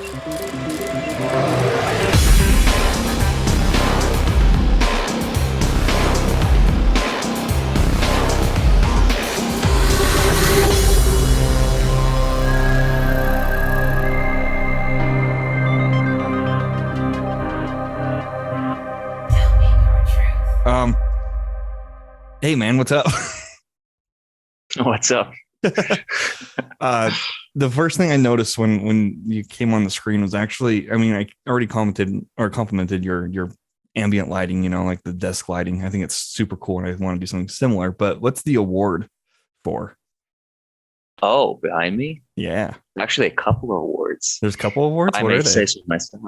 Um, Hey man, what's up? What's up? uh, the first thing I noticed when you came on the screen was actually, I mean, I already commented or complimented your ambient lighting, like the desk lighting. I think it's super cool, and I want to do something similar. But what's the award for? Oh, behind me? Yeah, Actually, a couple of awards. there's a couple awards. I What may are they? say so myself.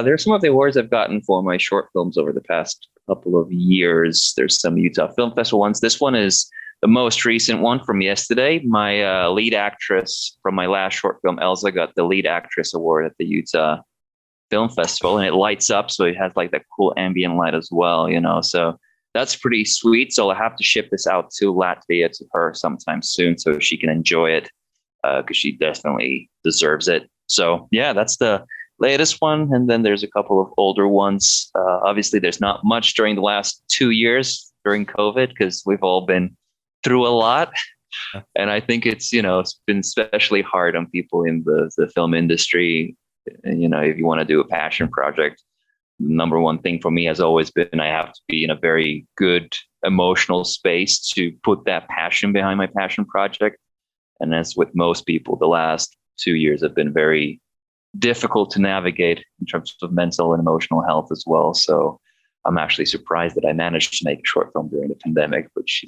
There's some of the awards I've gotten for my short films over the past couple of years. There's some Utah Film Festival ones. This one is the most recent one from yesterday. My lead actress from my last short film, Elsa, got the lead actress award at the Utah Film Festival, and it lights up, so it has like that cool ambient light as well. So that's pretty sweet. So I'll have to ship this out to Latvia to her sometime soon so she can enjoy it, because she definitely deserves it. So yeah, that's the latest one. And then there's a couple of older ones. Obviously, there's not much during the last 2 years during COVID because we've all been through a lot. And I think it's been especially hard on people in the film industry. And, if you want to do a passion project, the number one thing for me has always been I have to be in a very good emotional space to put that passion behind my passion project. And as with most people, the last 2 years have been very difficult to navigate in terms of mental and emotional health as well. So I'm actually surprised that I managed to make a short film during the pandemic, which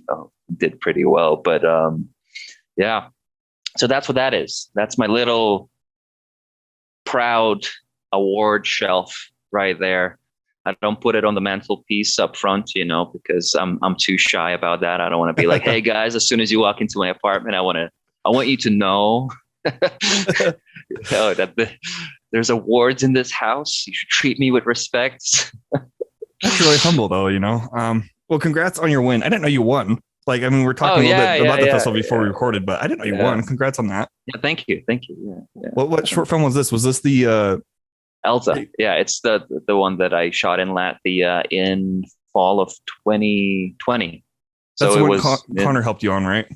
did pretty well. But yeah, so that's what that is. That's my little proud award shelf right there. I don't put it on the mantelpiece up front, because I'm too shy about that. I don't want to be like, hey guys, as soon as you walk into my apartment, I want you to know that there's awards in this house. You should treat me with respect. That's really humble, though. Well, congrats on your win. I didn't know you won. Like, I mean, we are Oh talking a little yeah, bit yeah, about the yeah, festival before we recorded, but I didn't know you yeah. won. Congrats on that. Yeah, thank you. Yeah. What short film was this? Was this the Elsa. Yeah, it's the one that I shot in Latvia in fall of 2020. that's So the it one was Connor helped you on, right?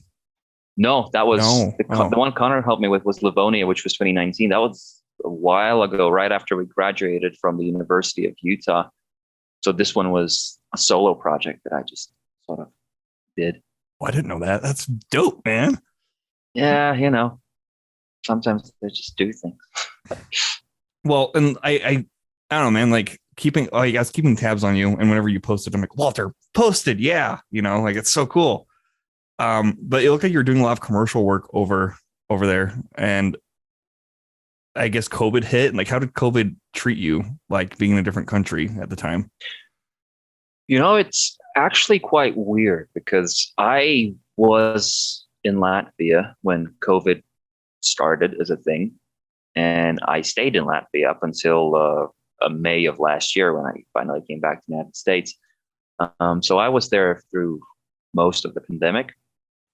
no, that was No. Oh. the one Connor helped me with was Livonia, which was 2019. That was a while ago, right after we graduated from the University of Utah. So this one was a solo project that I just sort of did. Oh, I didn't know that. That's dope, man. Yeah, sometimes they just do things. Well, and I don't know, man, like I guess keeping tabs on you, and whenever you posted, I'm like, Walter posted, yeah, like it's so cool. But it looked like you're doing a lot of commercial work over there, and I guess COVID hit. And like, how did COVID treat you, like being in a different country at the time? It's actually quite weird because I was in Latvia when COVID started as a thing. And I stayed in Latvia up until May of last year when I finally came back to the United States. So I was there through most of the pandemic.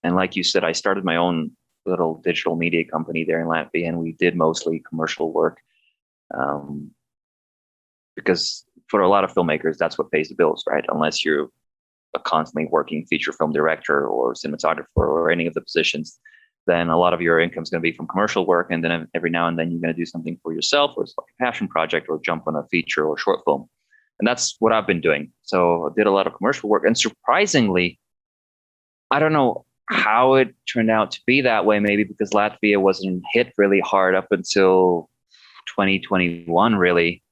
And like you said, I started my own little digital media company there in Latvia, and we did mostly commercial work. Because for a lot of filmmakers, that's what pays the bills, right? Unless you're a constantly working feature film director or cinematographer or any of the positions, then a lot of your income is going to be from commercial work. And then every now and then you're going to do something for yourself, or it's like a passion project, or jump on a feature or short film. And that's what I've been doing. So I did a lot of commercial work. And surprisingly, I don't know how it turned out to be that way, maybe because Latvia wasn't hit really hard up until 2021, really.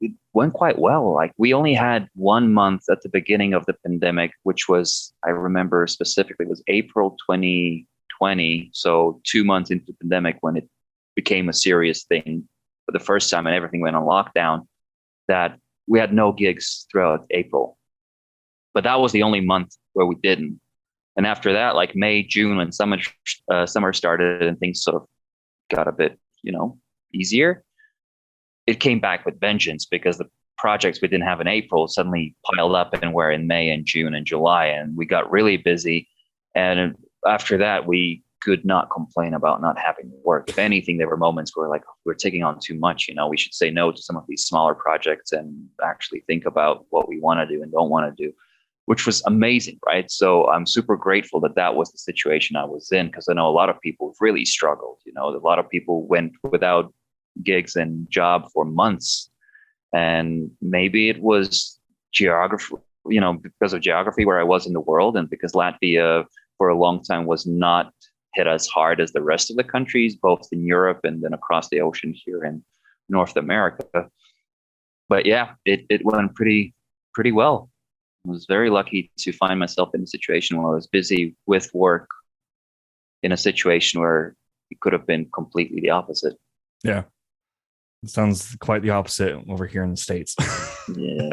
It went quite well. Like we only had 1 month at the beginning of the pandemic, which was, I remember specifically, was April 2020. So 2 months into the pandemic when it became a serious thing for the first time and everything went on lockdown, that we had no gigs throughout April. But that was the only month where we didn't. And after that, like May, June, when summer started and things sort of got a bit, easier, it came back with vengeance because the projects we didn't have in April suddenly piled up and were in May and June and July, and we got really busy. And after that, we could not complain about not having work. If anything, there were moments where like we're taking on too much. We should say no to some of these smaller projects and actually think about what we want to do and don't want to do, which was amazing, right? So I'm super grateful that that was the situation I was in, because I know a lot of people really struggled. A lot of people went without gigs and job for months, and maybe it was geography, because of geography where I was in the world, and because Latvia for a long time was not hit as hard as the rest of the countries, both in Europe and then across the ocean here in North America. But yeah, it went pretty well. I was very lucky to find myself in a situation where I was busy with work in a situation where it could have been completely the opposite. Yeah. It sounds quite the opposite over here in the States. Yeah.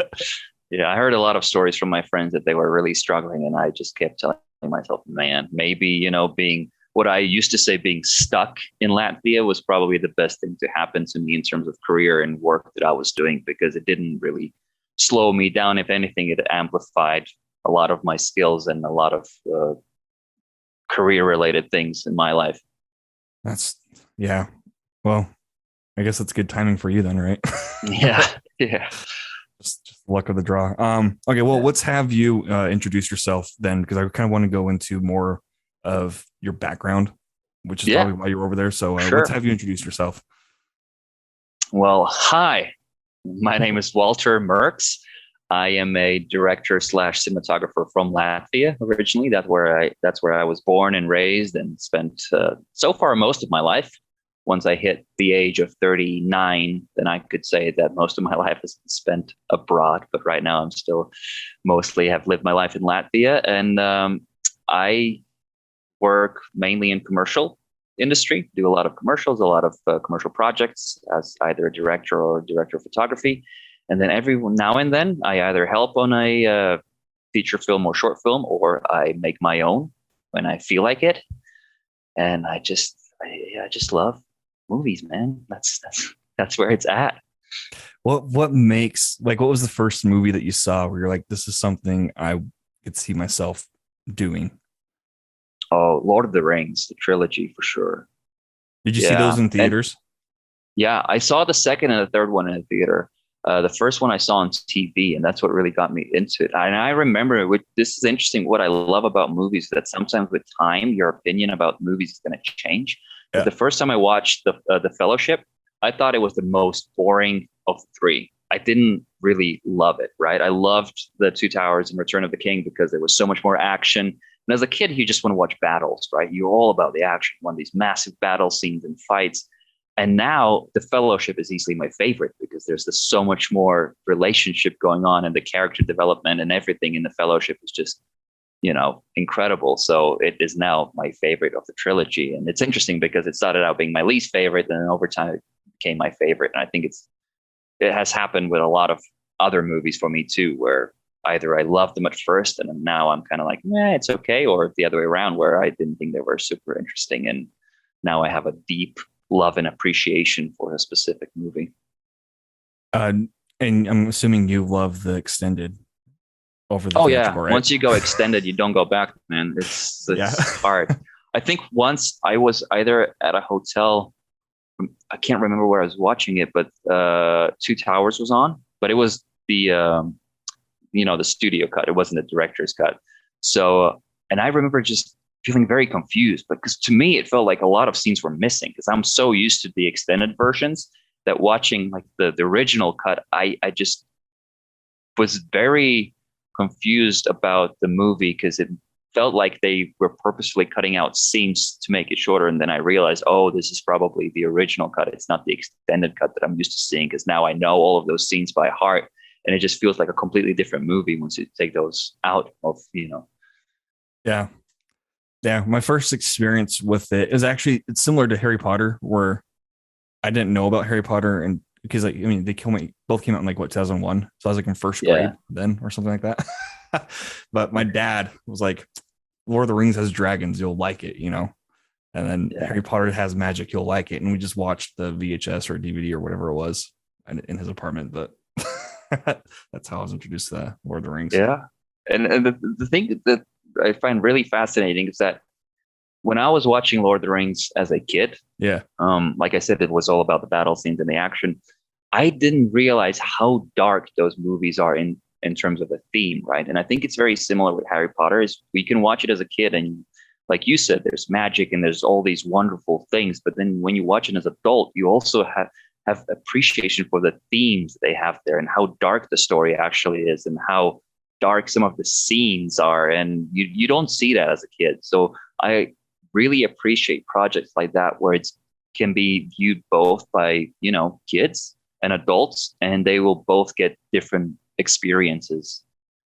Yeah. I heard a lot of stories from my friends that they were really struggling, and I just kept telling myself, man, maybe, being what I used to say, being stuck in Latvia was probably the best thing to happen to me in terms of career and work that I was doing, because it didn't really slow me down. If anything, it amplified a lot of my skills and a lot of career related things in my life. Yeah. Well, I guess that's good timing for you then, right? Yeah. Yeah. Just luck of the draw. Okay. Well, let's have you introduce yourself then, because I kind of want to go into more of your background, which is probably why you're over there. So Sure. Let's have you introduce yourself. Well, hi, my name is Walter Mirkss. I am a director / cinematographer from Latvia originally. That's where I was born and raised and spent so far most of my life. Once I hit the age of 39, then I could say that most of my life is spent abroad. But right now I'm still mostly have lived my life in Latvia. And I work mainly in commercial industry, do a lot of commercials, a lot of commercial projects as either a director or director of photography. And then every now and then I either help on a feature film or short film, or I make my own when I feel like it. And I just love movies, man. That's where it's at. What was the first movie that you saw where you're like, this is something I could see myself doing? Oh, Lord of the Rings, the trilogy for sure. Did you see those in theaters? Yeah, I saw the second and the third one in the theater. The first one I saw on TV, and that's what really got me into it. And I remember, this is interesting. What I love about movies is that sometimes with time, your opinion about movies is going to change. Yeah. The first time I watched the Fellowship, I thought it was the most boring of the three. I didn't really love it, right? I loved the Two Towers and Return of the King because there was so much more action. And as a kid, you just want to watch battles, right? You're all about the action, one of these massive battle scenes and fights. And now the Fellowship is easily my favorite because there's so much more relationship going on, and the character development and everything in the Fellowship is just, incredible. So it is now my favorite of the trilogy. And it's interesting because it started out being my least favorite, and then over time it became my favorite. And I think it has happened with a lot of other movies for me too, where either I loved them at first and now I'm kind of like, it's okay, or the other way around, where I didn't think they were super interesting, and now I have a deep love and appreciation for a specific movie. And I'm assuming you love the extended over the right? Once you go extended, you don't go back, man. It's hard. I think once I was either at a hotel, I can't remember where I was watching it, but Two Towers was on, but it was the the studio cut. It wasn't the director's cut. So, and I remember just feeling very confused, because to me it felt like a lot of scenes were missing, because I'm so used to the extended versions that watching like the original cut, I just was very confused about the movie, because it felt like they were purposefully cutting out scenes to make it shorter. And then I realized, this is probably the original cut. It's not the extended cut that I'm used to seeing, because now I know all of those scenes by heart. And it just feels like a completely different movie once you take those out of, Yeah. Yeah. My first experience with it is actually, it's similar to Harry Potter, where I didn't know about Harry Potter, and because they both came out in 2001. So I was in first grade then or something like that. But my dad was like, Lord of the Rings has dragons, you'll like it, and then Harry Potter has magic, you'll like it. And we just watched the VHS or DVD or whatever it was in his apartment. But that's how I was introduced to Lord of the Rings. Yeah. And the thing that I find really fascinating is that when I was watching Lord of the Rings as a kid, Yeah. like I said, it was all about the battle scenes and the action. I didn't realize how dark those movies are in terms of the theme, right? And I think it's very similar with Harry Potter. Is we can watch it as a kid, and like you said, there's magic and there's all these wonderful things. But then when you watch it as an adult, you also have appreciation for the themes they have there and how dark the story actually is and how dark some of the scenes are. And you don't see that as a kid. So I really appreciate projects like that where it can be viewed both by, kids and adults, and they will both get different experiences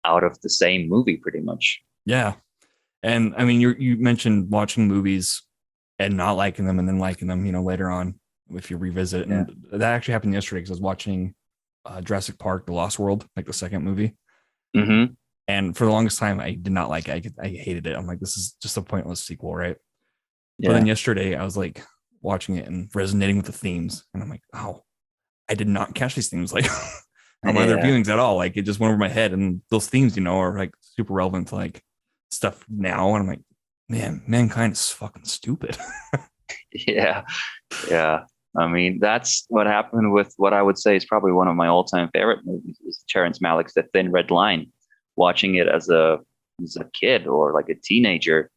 out of the same movie pretty much. Yeah. And I mean, you mentioned watching movies and not liking them and then liking them, later on if you revisit it. And that actually happened yesterday because I was watching Jurassic Park, The Lost World, like the second movie. Mm-hmm. And for the longest time, I did not like it. I hated it. I'm like, this is just a pointless sequel, right? Yeah. But then yesterday I was like watching it and resonating with the themes. And I'm like, oh, I did not catch these themes like on my other viewings at all. Like it just went over my head. And those themes, are like super relevant to like stuff now. And I'm like, man, mankind is fucking stupid. Yeah. I mean, that's what happened with what I would say is probably one of my all-time favorite movies is Terrence Malick's The Thin Red Line. Watching it as a kid or like a teenager,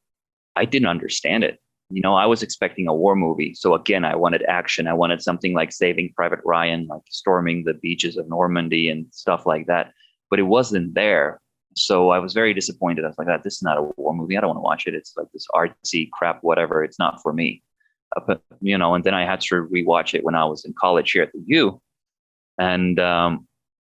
I didn't understand it. I was expecting a war movie. So again, I wanted action. I wanted something like Saving Private Ryan, like storming the beaches of Normandy and stuff like that. But it wasn't there. So I was very disappointed. I was like, this is not a war movie. I don't want to watch it. It's like this artsy crap, whatever. It's not for me. But, and then I had to rewatch it when I was in college here at the U. And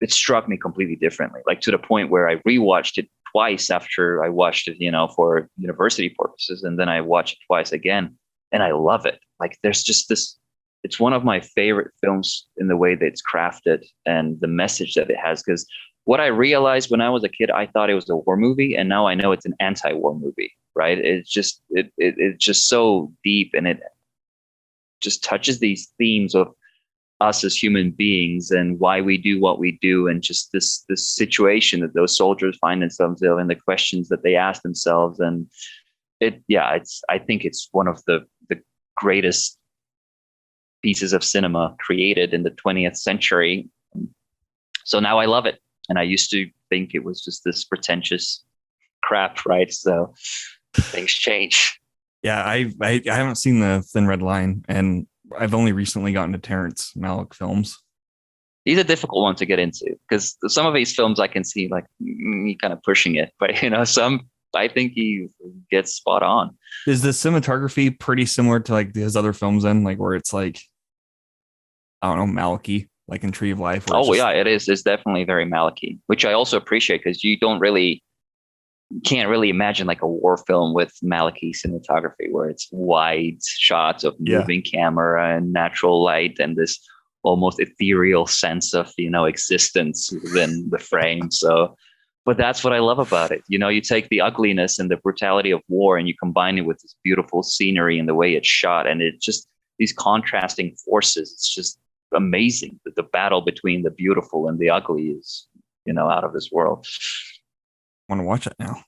it struck me completely differently, like to the point where I rewatched it twice after I watched it, for university purposes. And then I watched it twice again and I love it. Like there's just this, it's one of my favorite films in the way that it's crafted and the message that it has. Because what I realized when I was a kid, I thought it was a war movie. And now I know it's an anti-war movie, right? It's just, it's just so deep and it just touches these themes of us as human beings and why we do what we do, and just this situation that those soldiers find themselves in and the questions that they ask themselves. And I think it's one of the greatest pieces of cinema created in the 20th century. So now I love it. And I used to think it was just this pretentious crap, right? So things change. Yeah, I haven't seen The Thin Red Line, and I've only recently gotten to Terrence Malick films. He's a difficult one to get into because some of his films I can see like he kind of pushing it, but some I think he gets spot on. Is the cinematography pretty similar to like his other films then, like where it's like, I don't know, Malicky, like in Tree of Life? Oh yeah, it is. It's definitely very Malicky, which I also appreciate because you can't really imagine like a war film with Malicky cinematography where it's wide shots of moving camera and natural light and this almost ethereal sense of, existence within the frame. So, but that's what I love about it. You take the ugliness and the brutality of war and you combine it with this beautiful scenery and the way it's shot. And it just, these contrasting forces, it's just amazing that the battle between the beautiful and the ugly is, out of this world. Want to watch it now.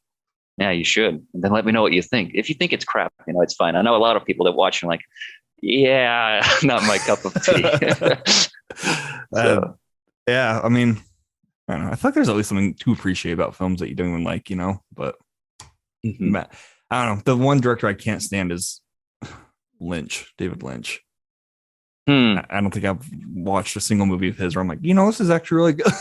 Yeah, you should. And then let me know what you think. If you think it's crap, it's fine. I know a lot of people that watch and like, yeah, not my cup of tea. Yeah, I mean, I don't know. I feel like there's at least something to appreciate about films that you don't even like, but I don't know. The one director I can't stand is Lynch, David Lynch. I don't think I've watched a single movie of his where I'm like, this is actually really good.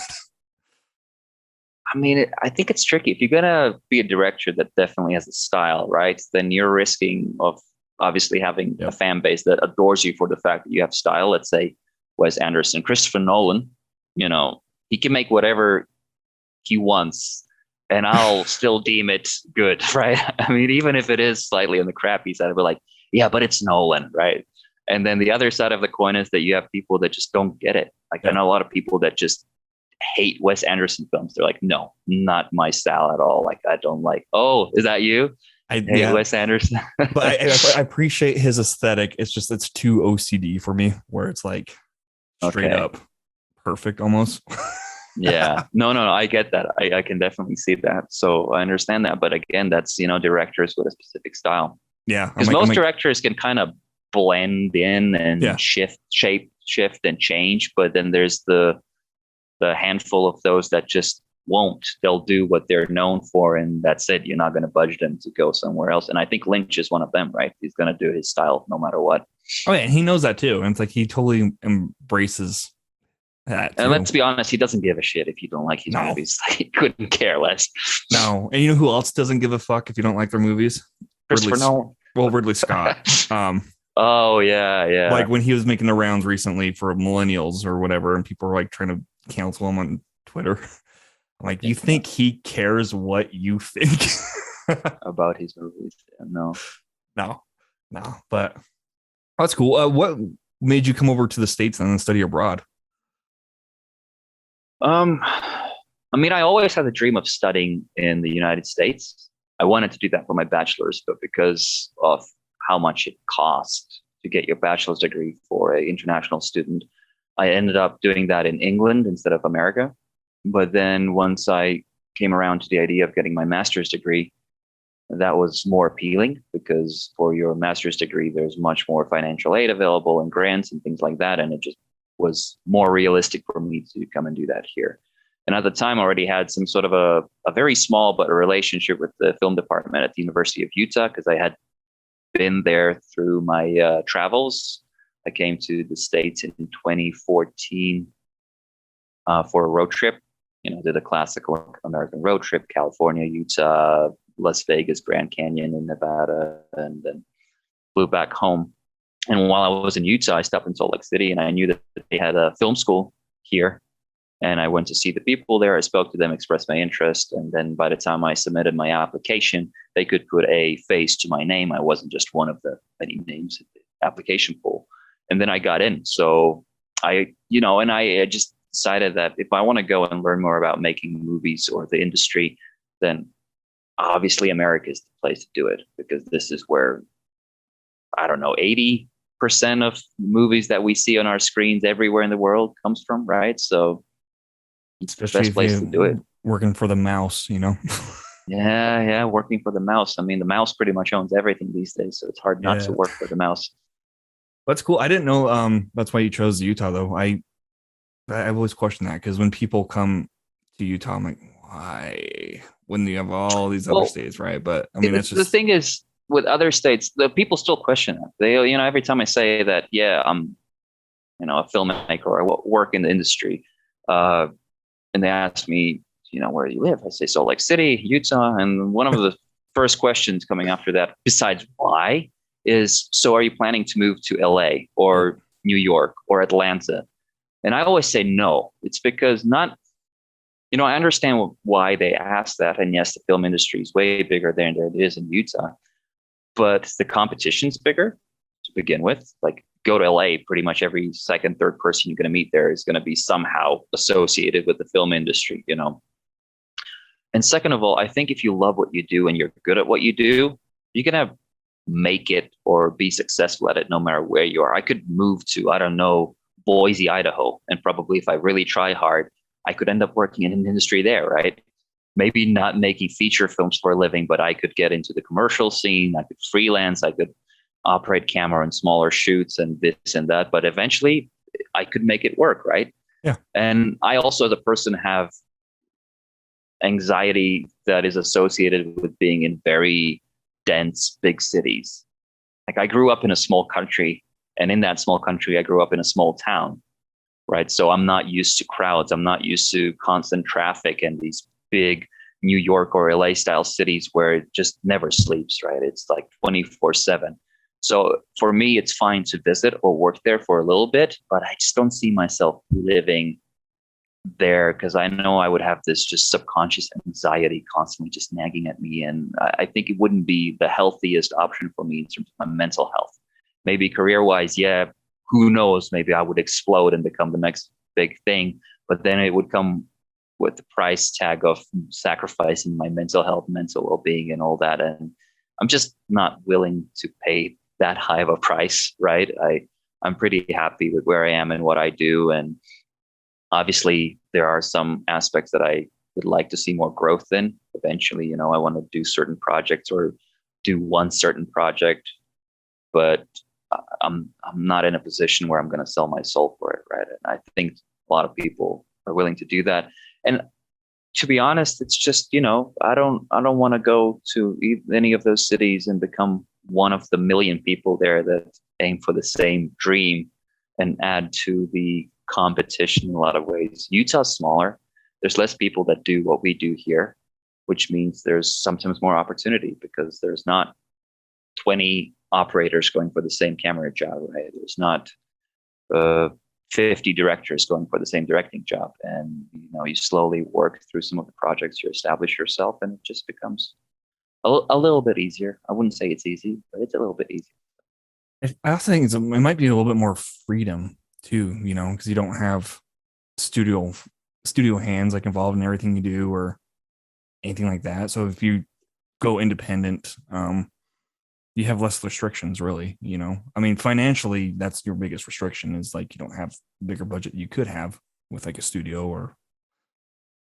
I mean, I think it's tricky. If you're going to be a director that definitely has a style, right, then you're risking of obviously having a fan base that adores you for the fact that you have style. Let's say Wes Anderson, Christopher Nolan, he can make whatever he wants and I'll still deem it good, right? I mean, even if it is slightly on the crappy side, I'll be like, yeah, but it's Nolan, right? And then the other side of the coin is that you have people that just don't get it. Like I know a lot of people that just hate Wes Anderson films. They're like, no, not my style at all. Like I don't like. Oh, is that you? I hate Wes Anderson. But I appreciate his aesthetic. It's just it's too OCD for me, where it's like straight up perfect almost. Yeah, no, I get that. I can definitely see that. So I understand that. But again, that's directors with a specific style. Yeah. Because most directors can kind of blend in and yeah. shift and change, but then there's the handful of those that just won't. They'll do what they're known for, and that's it. You're not going to budge them to go somewhere else. And I think Lynch is one of them, right? He's going to do his style no matter what. Oh, yeah. And he knows that too. And it's like he totally embraces that too. And let's be honest, he doesn't give a shit if you don't like his movies. He couldn't care less. No. And you know who else doesn't give a fuck if you don't like their movies? Christopher Nolan. Well, Ridley Scott. Oh, yeah. Like when he was making the rounds recently for millennials or whatever, and people were like trying to cancel him on Twitter. I'm like, you think he cares what you think about his movies? No. But that's cool. What made you come over to the States and then study abroad? I mean, I always had the dream of studying in the United States. I wanted to do that for my bachelor's, but because of how much it cost to get your bachelor's degree for an international student, I ended up doing that in England instead of America. But then once I came around to the idea of getting my master's degree, that was more appealing because for your master's degree, there's much more financial aid available and grants and things like that. And it just was more realistic for me to come and do that here. And at the time, I already had some sort of a very small but a relationship with the film department at the University of Utah because I had been there through my travels. I came to the States in 2014 for a road trip. Did a classical American road trip, California, Utah, Las Vegas, Grand Canyon in Nevada, and then flew back home. And while I was in Utah, I stopped in Salt Lake City, and I knew that they had a film school here. And I went to see the people there. I spoke to them, expressed my interest. And then by the time I submitted my application, they could put a face to my name. I wasn't just one of the many names in the application pool. And then I got in. So I just decided that if I want to go and learn more about making movies or the industry, then obviously America is the place to do it because this is where, 80% of movies that we see on our screens everywhere in the world comes from, right? So it's the best place to do it. Working for the mouse, Yeah, working for the mouse. I mean, the mouse pretty much owns everything these days, so it's hard not to work for the mouse. That's cool. I didn't know that's why you chose Utah, though. I've always questioned that because when people come to Utah, I'm like, why? When you have all these other states, right? But I mean, that's just the thing is with other states, the people still question it. They, every time I say that, I'm, a filmmaker or I work in the industry, and they ask me, where do you live? I say Salt Lake City, Utah, and one of the first questions coming after that, besides why, is so are you planning to move to LA or New York or Atlanta? And I always say no. It's because I understand why they ask that. And yes, the film industry is way bigger there than it is in Utah, but the competition's bigger to begin with. Like go to LA, pretty much every second, third person you're going to meet there is going to be somehow associated with the film industry, And second of all, I think if you love what you do and you're good at what you do, you're going to make it or be successful at it no matter where you are. I could move to, Boise, Idaho, and probably if I really try hard, I could end up working in an industry there, right? Maybe not making feature films for a living, but I could get into the commercial scene. I could freelance. I could operate camera in smaller shoots and this and that. But eventually I could make it work, right? Yeah. And I also, as a person, have anxiety that is associated with being in very dense, big cities. Like I grew up in a small country, and in that small country, I grew up in a small town, right? So I'm not used to crowds. I'm not used to constant traffic and these big New York or LA style cities where it just never sleeps, right? It's like 24/7. So for me, it's fine to visit or work there for a little bit, but I just don't see myself living there because I know I would have this just subconscious anxiety constantly just nagging at me. And I think it wouldn't be the healthiest option for me in terms of my mental health. Maybe career-wise, who knows? Maybe I would explode and become the next big thing, but then it would come with the price tag of sacrificing my mental health, mental well-being, and all that. And I'm just not willing to pay that high of a price, right? I'm pretty happy with where I am and what I do. And obviously, there are some aspects that I would like to see more growth in. Eventually, I want to do certain projects or do one certain project, but I'm not in a position where I'm going to sell my soul for it, right? And I think a lot of people are willing to do that. And to be honest, it's just, I don't want to go to any of those cities and become one of the million people there that aim for the same dream and add to the competition in a lot of ways. Utah's smaller. There's less people that do what we do here, which means there's sometimes more opportunity because there's not 20 operators going for the same camera job, right? There's not 50 directors going for the same directing job. And, you slowly work through some of the projects, you establish yourself, and it just becomes a little bit easier. I wouldn't say it's easy, but it's a little bit easier. I also think it might be a little bit more freedom too, because you don't have studio hands like involved in everything you do or anything like that. So if you go independent, you have less restrictions, really. I mean, financially, that's your biggest restriction is like you don't have the bigger budget you could have with like a studio or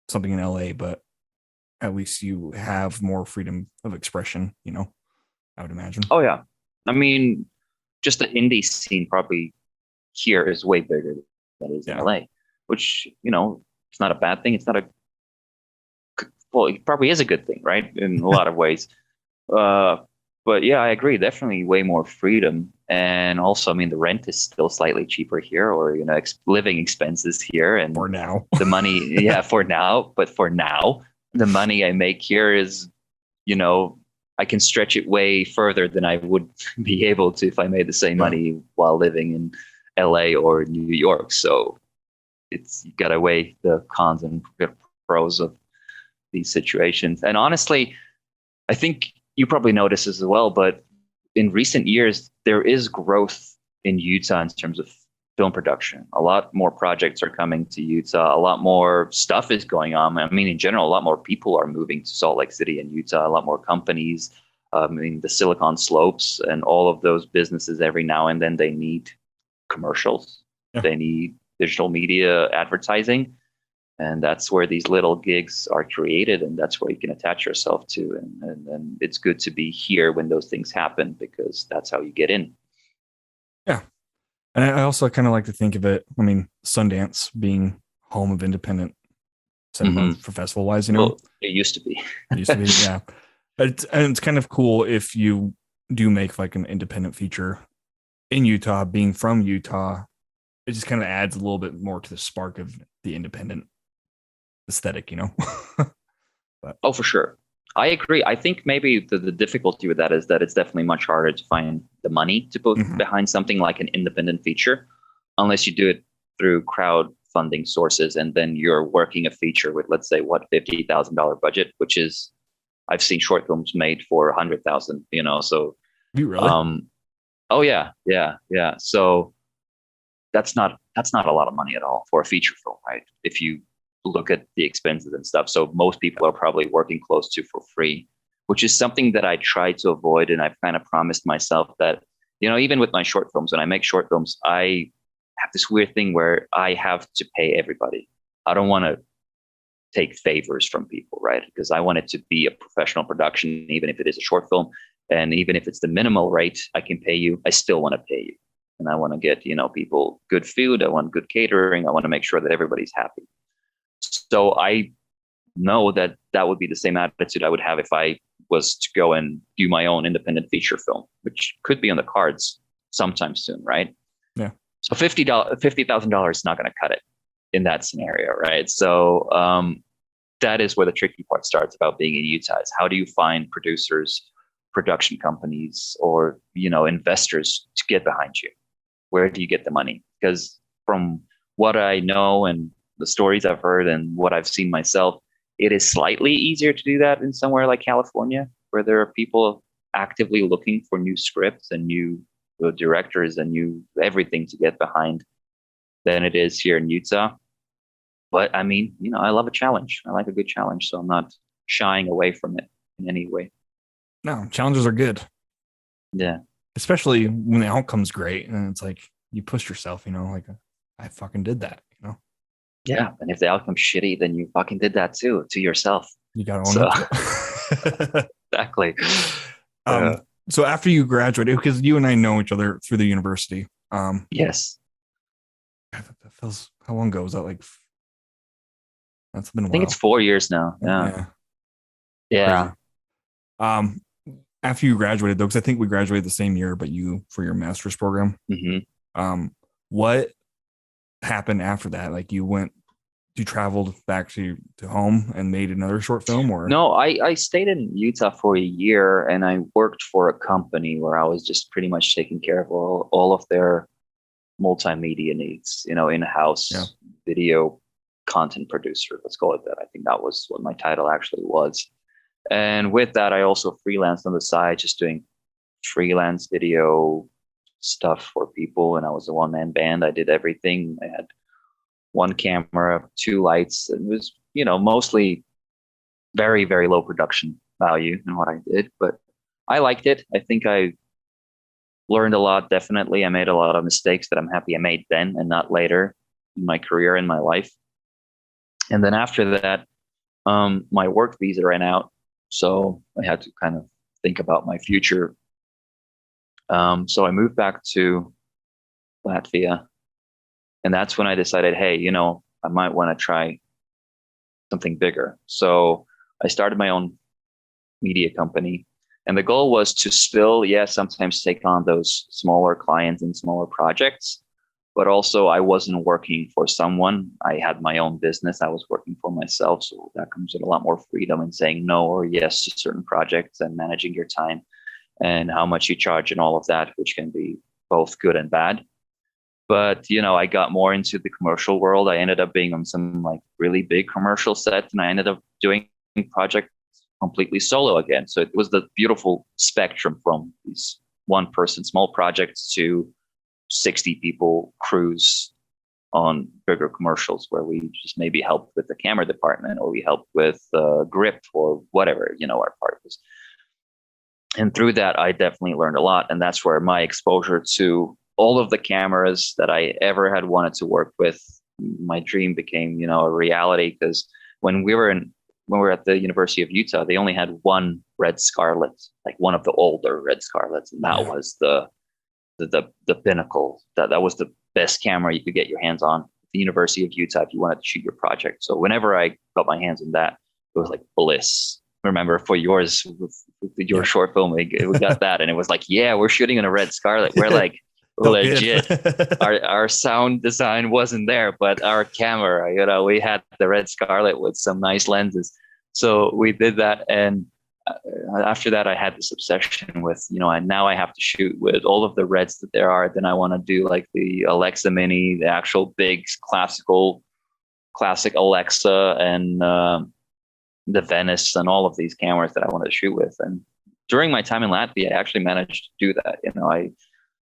something in LA, but at least you have more freedom of expression, I would imagine. Oh, yeah. I mean, just the indie scene probably here is way bigger than it is in LA, which, it's not a bad thing. It's not well, it probably is a good thing, right? In a lot of ways. But yeah, I agree. Definitely way more freedom. And also, I mean, the rent is still slightly cheaper here, or, living expenses here. And for now, the money, for now. But for now, the money I make here is, I can stretch it way further than I would be able to if I made the same money while living in LA or New York. So you got to weigh the cons and pros of these situations. And honestly, I think you probably notice this as well, but in recent years, there is growth in Utah in terms of film production. A lot more projects are coming to Utah. A lot more stuff is going on. I mean, in general, a lot more people are moving to Salt Lake City and Utah, a lot more companies. I mean, the Silicon Slopes and all of those businesses, every now and then they need commercials. Yeah. They need digital media advertising. And that's where these little gigs are created, and that's where you can attach yourself to. And it's good to be here when those things happen because that's how you get in. Yeah. And I also kind of like to think of it, I mean, Sundance being home of independent cinema for festival-wise, Well, it used to be. It used to be, yeah. And it's kind of cool if you do make like an independent feature in Utah, being from Utah, it just kind of adds a little bit more to the spark of the independent aesthetic, But. Oh, for sure. I agree. I think maybe the difficulty with that is that it's definitely much harder to find the money to put behind something like an independent feature, unless you do it through crowdfunding sources, and then you're working a feature with, let's say, $50,000 budget, which is, I've seen short films made for 100,000. So. You really? Oh yeah. So that's not a lot of money at all for a feature film, right? If you look at the expenses and stuff. So most people are probably working close to for free, which is something that I try to avoid. And I've kind of promised myself that, even with my short films, when I make short films, I have this weird thing where I have to pay everybody. I don't want to take favors from people, right? Because I want it to be a professional production, even if it is a short film. And even if it's the minimal rate I can pay you, I still want to pay you. And I want to get, people good food. I want good catering. I want to make sure that everybody's happy. So I know that would be the same attitude I would have if I was to go and do my own independent feature film, which could be on the cards sometime soon, right? Yeah. So $50,000 is not going to cut it in that scenario, right? So that is where the tricky part starts about being in Utah. Is how do you find producers, production companies, or investors to get behind you? Where do you get the money? Because from what I know and the stories I've heard and what I've seen myself, it is slightly easier to do that in somewhere like California, where there are people actively looking for new scripts and new directors and new everything to get behind than it is here in Utah. But I mean, I love a challenge. I like a good challenge, so I'm not shying away from it in any way. No, challenges are good. Yeah. Especially when the outcome's great and it's like you pushed yourself, like I fucking did that, Yeah, and if the outcome's shitty, then you fucking did that too, to yourself. You gotta own it. Exactly. Um, so after you graduated, because you and I know each other through the university. Yes. That feels, how long ago was that? Like, that's been a I think it's while. 4 years now. Yeah. Yeah, Yeah. crazy. Um, After you graduated though, because I think we graduated the same year, but you for your master's program. Hmm. What happened after that? Like you traveled back to home and made another short film, or No, I stayed in Utah for a year and I worked for a company where I was just pretty much taking care of all of their multimedia needs, yeah, in-house video content producer. Let's call it that. I think that was what my title actually was. And with that, I also freelanced on the side, just doing freelance video stuff for people. And I was a one-man band. I did everything. I had one camera, two lights. It was, mostly very, very low production value in what I did, but I liked it. I think I learned a lot. Definitely. I made a lot of mistakes that I'm happy I made then and not later in my career, in my life. And then after that, my work visa ran out. So I had to kind of think about my future. So I moved back to Latvia. And that's when I decided, hey, I might want to try something bigger. So I started my own media company. And the goal was to still, sometimes take on those smaller clients and smaller projects. But also, I wasn't working for someone. I had my own business. I was working for myself. So that comes with a lot more freedom in saying no or yes to certain projects and managing your time and how much you charge and all of that, which can be both good and bad. But, I got more into the commercial world. I ended up being on some like really big commercial sets, and I ended up doing projects completely solo again. So it was the beautiful spectrum from these one person small projects to 60 people crews on bigger commercials where we just maybe helped with the camera department or we helped with grip or whatever, our part was. And through that, I definitely learned a lot. And that's where my exposure to all of the cameras that I ever had wanted to work with, my dream became, a reality. Because when we were at the University of Utah, they only had one Red Scarlet, like one of the older Red Scarlets, and that yeah, was the pinnacle. That was the best camera you could get your hands on at the University of Utah if you wanted to shoot your project. So whenever I got my hands on that, it was like bliss. Remember for yours, with your yeah. short film, we got that, and it was like, yeah, we're shooting on a Red Scarlet. We're like Felt good. legit. Our sound design wasn't there, but our camera, we had the Red Scarlet with some nice lenses. So we did that, and after that, I had this obsession with, now I have to shoot with all of the Reds that there are. Then I want to do like the Alexa Mini, the actual big classic Alexa, and the Venice, and all of these cameras that I wanted to shoot with. And during my time in Latvia, I actually managed to do that. I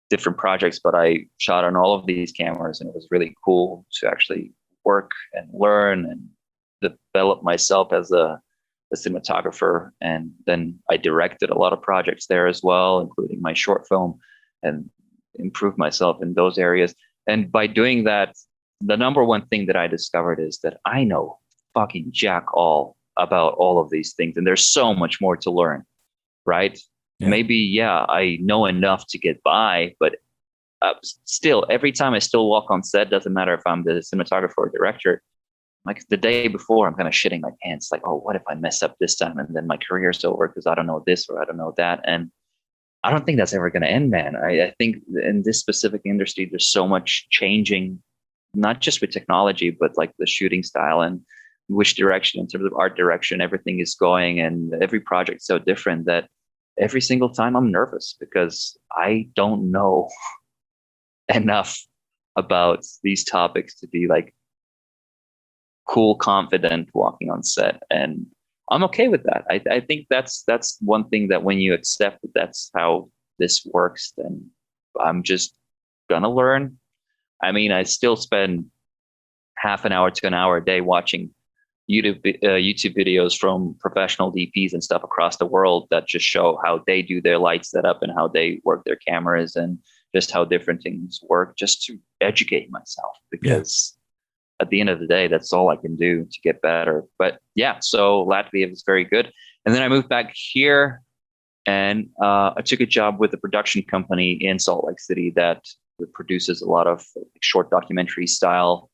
different projects, but I shot on all of these cameras, and it was really cool to actually work and learn and develop myself as a cinematographer. And then I directed a lot of projects there as well, including my short film, and improved myself in those areas. And by doing that, the number one thing that I discovered is that I know fucking jack all about all of these things. And there's so much more to learn, right? Yeah, Maybe, I know enough to get by, but still, every time I still walk on set, doesn't matter if I'm the cinematographer or director, like the day before, I'm kind of shitting my pants. Like, oh, what if I mess up this time? And then my career's over because I don't know this or I don't know that. And I don't think that's ever going to end, man. I think in this specific industry, there's so much changing, not just with technology, but like the shooting style and which direction in terms of art direction everything is going. And every project's so different that every single time I'm nervous because I don't know enough about these topics to be like cool, confident walking on set. And I'm okay with that. I think that's one thing that when you accept that that's how this works, then I'm just gonna learn. I mean, I still spend half an hour to an hour a day watching YouTube videos from professional DPs and stuff across the world that just show how they do their light setup and how they work their cameras and just how different things work, just to educate myself. Because at the end of the day, that's all I can do to get better. But yeah, so Latvia was very good. And then I moved back here And I took a job with a production company in Salt Lake City that produces a lot of short documentary style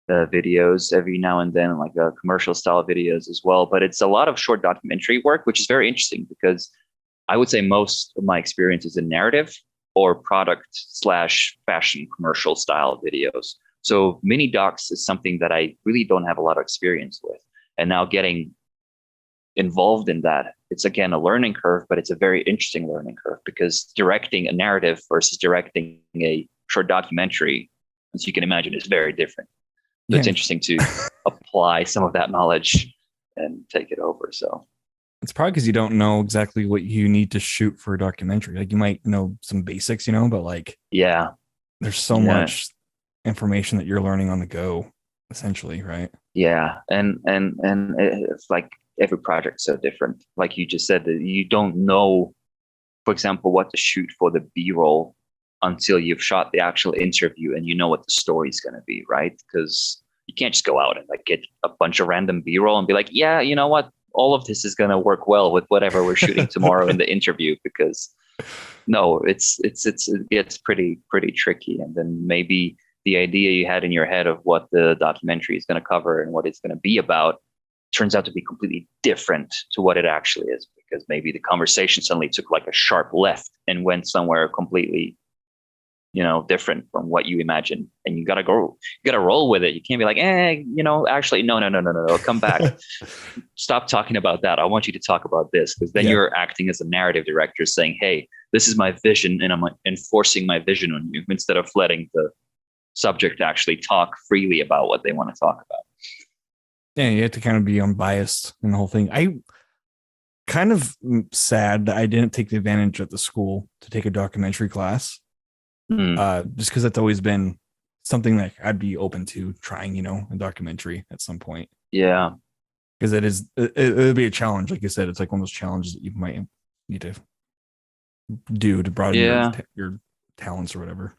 videos every now and then, like commercial style videos as well. But it's a lot of short documentary work, which is very interesting because I would say most of my experience is in narrative or product slash fashion commercial style videos. So mini docs is something that I really don't have a lot of experience with. And now getting involved in that, it's again a learning curve, but it's a very interesting learning curve because directing a narrative versus directing a short documentary, as you can imagine, is very different. So it's interesting to apply some of that knowledge and take it over. So it's probably because you don't know exactly what you need to shoot for a documentary. Like you might know some basics, but like, yeah, there's so much information that you're learning on the go, essentially, right? Yeah, and it's like every project's so different. Like you just said, that you don't know, for example, what to shoot for the B-roll until you've shot the actual interview and you know what the story's going to be, right? Because you can't just go out and like get a bunch of random B-roll and be like, yeah, you know what? All of this is going to work well with whatever we're shooting tomorrow in the interview because no, it gets pretty tricky. And then maybe the idea you had in your head of what the documentary is going to cover and what it's going to be about turns out to be completely different to what it actually is, because maybe the conversation suddenly took like a sharp left and went somewhere completely, different from what you imagined. And you got to roll with it. You can't be like, actually, no, come back. Stop talking about that. I want you to talk about this, because then you're acting as a narrative director saying, hey, this is my vision and I'm enforcing my vision on you, instead of letting the subject actually talk freely about what they want to talk about. Yeah, you have to kind of be unbiased in the whole thing. I kind of sad that I didn't take the advantage at the school to take a documentary class. Just because that's always been something that I'd be open to trying, a documentary at some point. Yeah. Because it'll be a challenge. Like you said, it's like one of those challenges that you might need to do to broaden your talents or whatever.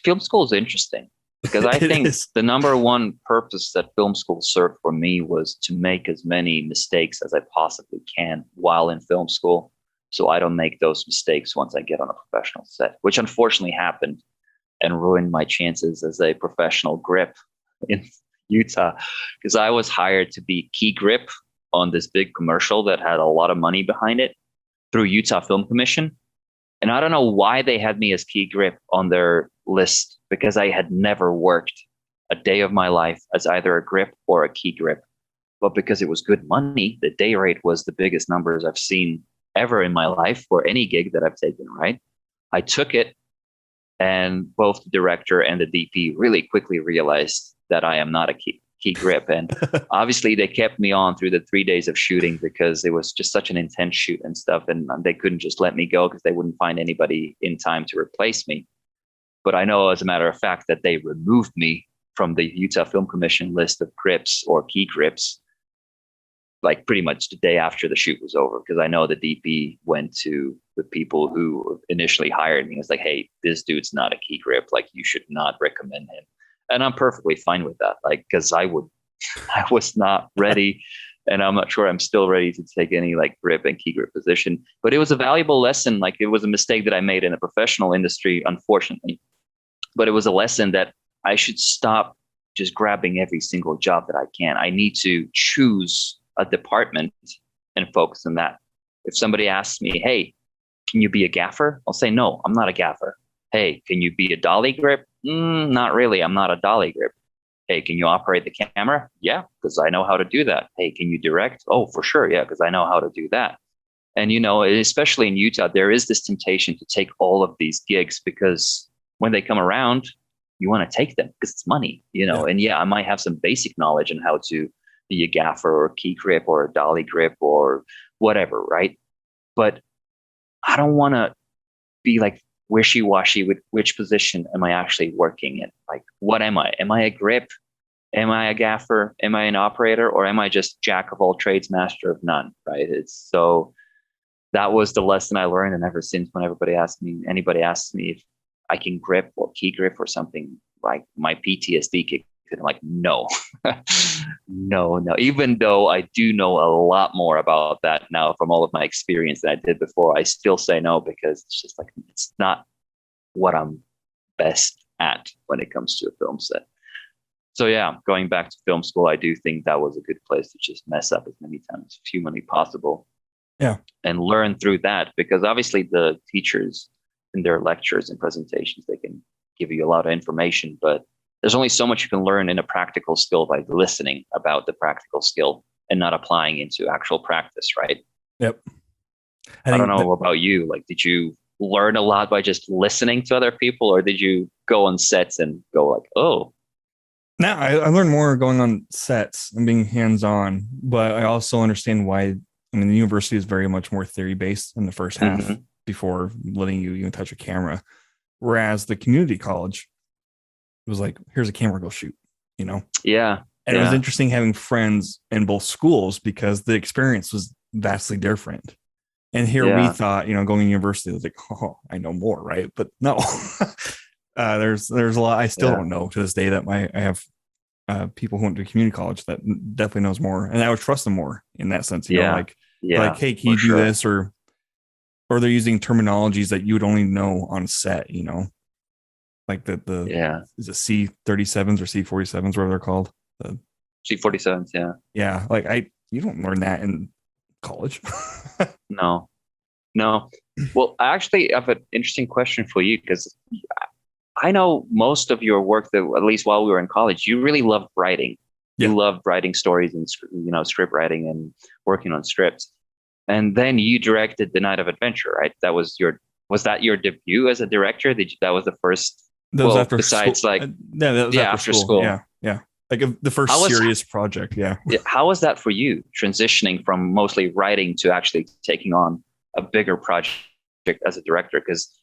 Film school is interesting because I think the number one purpose that film school served for me was to make as many mistakes as I possibly can while in film school, so I don't make those mistakes once I get on a professional set, which unfortunately happened and ruined my chances as a professional grip in Utah, because I was hired to be key grip on this big commercial that had a lot of money behind it through Utah Film Commission. And I don't know why they had me as key grip on their list, because I had never worked a day of my life as either a grip or a key grip. But because it was good money, the day rate was the biggest numbers I've seen ever in my life for any gig that I've taken, right? I took it, and both the director and the DP really quickly realized that I am not a key grip. And obviously they kept me on through the 3 days of shooting because it was just such an intense shoot and stuff. And they couldn't just let me go because they wouldn't find anybody in time to replace me. But I know, as a matter of fact, that they removed me from the Utah Film Commission list of grips or key grips, like pretty much the day after the shoot was over, because I know the DP went to the people who initially hired me. It's like, hey, this dude's not a key grip. Like, you should not recommend him. And I'm perfectly fine with that. Like, because I was not ready, and I'm not sure I'm still ready to take any like grip and key grip position. But it was a valuable lesson. Like, it was a mistake that I made in the professional industry, unfortunately. But it was a lesson that I should stop just grabbing every single job that I can. I need to choose a department and focus on that. If somebody asks me, hey, can you be a gaffer? I'll say, no, I'm not a gaffer. Hey, can you be a dolly grip? Not really. I'm not a dolly grip. Hey, can you operate the camera? Yeah, because I know how to do that. Hey, can you direct? Oh, for sure. Yeah, because I know how to do that. And, especially in Utah, there is this temptation to take all of these gigs because when they come around, you want to take them because it's money, And I might have some basic knowledge on how to be a gaffer or a key grip or a dolly grip or whatever, right? But I don't want to be like wishy-washy with which position am I actually working in. Like, what am I? Am I a grip? Am I a gaffer? Am I an operator? Or am I just jack of all trades, master of none, right? That was the lesson I learned. And ever since, when anybody asks me if I can grip or key grip or something, like my PTSD kicks And I'm like, no, no. Even though I do know a lot more about that now from all of my experience than I did before, I still say no because it's just like, it's not what I'm best at when it comes to a film set. So yeah, going back to film school, I do think that was a good place to just mess up as many times as humanly possible. Yeah. And learn through that, because obviously the teachers in their lectures and presentations, they can give you a lot of information, but there's only so much you can learn in a practical skill by listening about the practical skill and not applying into actual practice, right? Yep. I don't know about you. Like, did you learn a lot by just listening to other people, or did you go on sets and go like, oh? Now I learned more going on sets and being hands-on, but I also understand why. I mean, the university is very much more theory-based in the first half before letting you even touch a camera. Whereas the community college was like, here's a camera, go shoot, you know? Yeah. And it was interesting having friends in both schools because the experience was vastly different. And here we thought, you know, going to university was like, oh, I know more, right? But no, there's a lot I still don't know to this day that I have people who went to community college that definitely knows more, and I would trust them more in that sense. You know, like, hey, can you do this, or they're using terminologies that you would only know on set. You know, like the is it C-37s or C-47s, whatever they're called. The C-47s, yeah. Like you don't learn that in college. No. Well, I actually have an interesting question for you, because I know most of your work, that at least while we were in college, you really loved writing. Yeah. You loved writing stories and, you know, script writing and working on scripts. And then you directed The Night of Adventure, right? Was that your debut as a director? That was the first? That was after besides school. Like, that was after school. Yeah. Like the first serious project. Yeah. How was that for you, transitioning from mostly writing to actually taking on a bigger project as a director? Because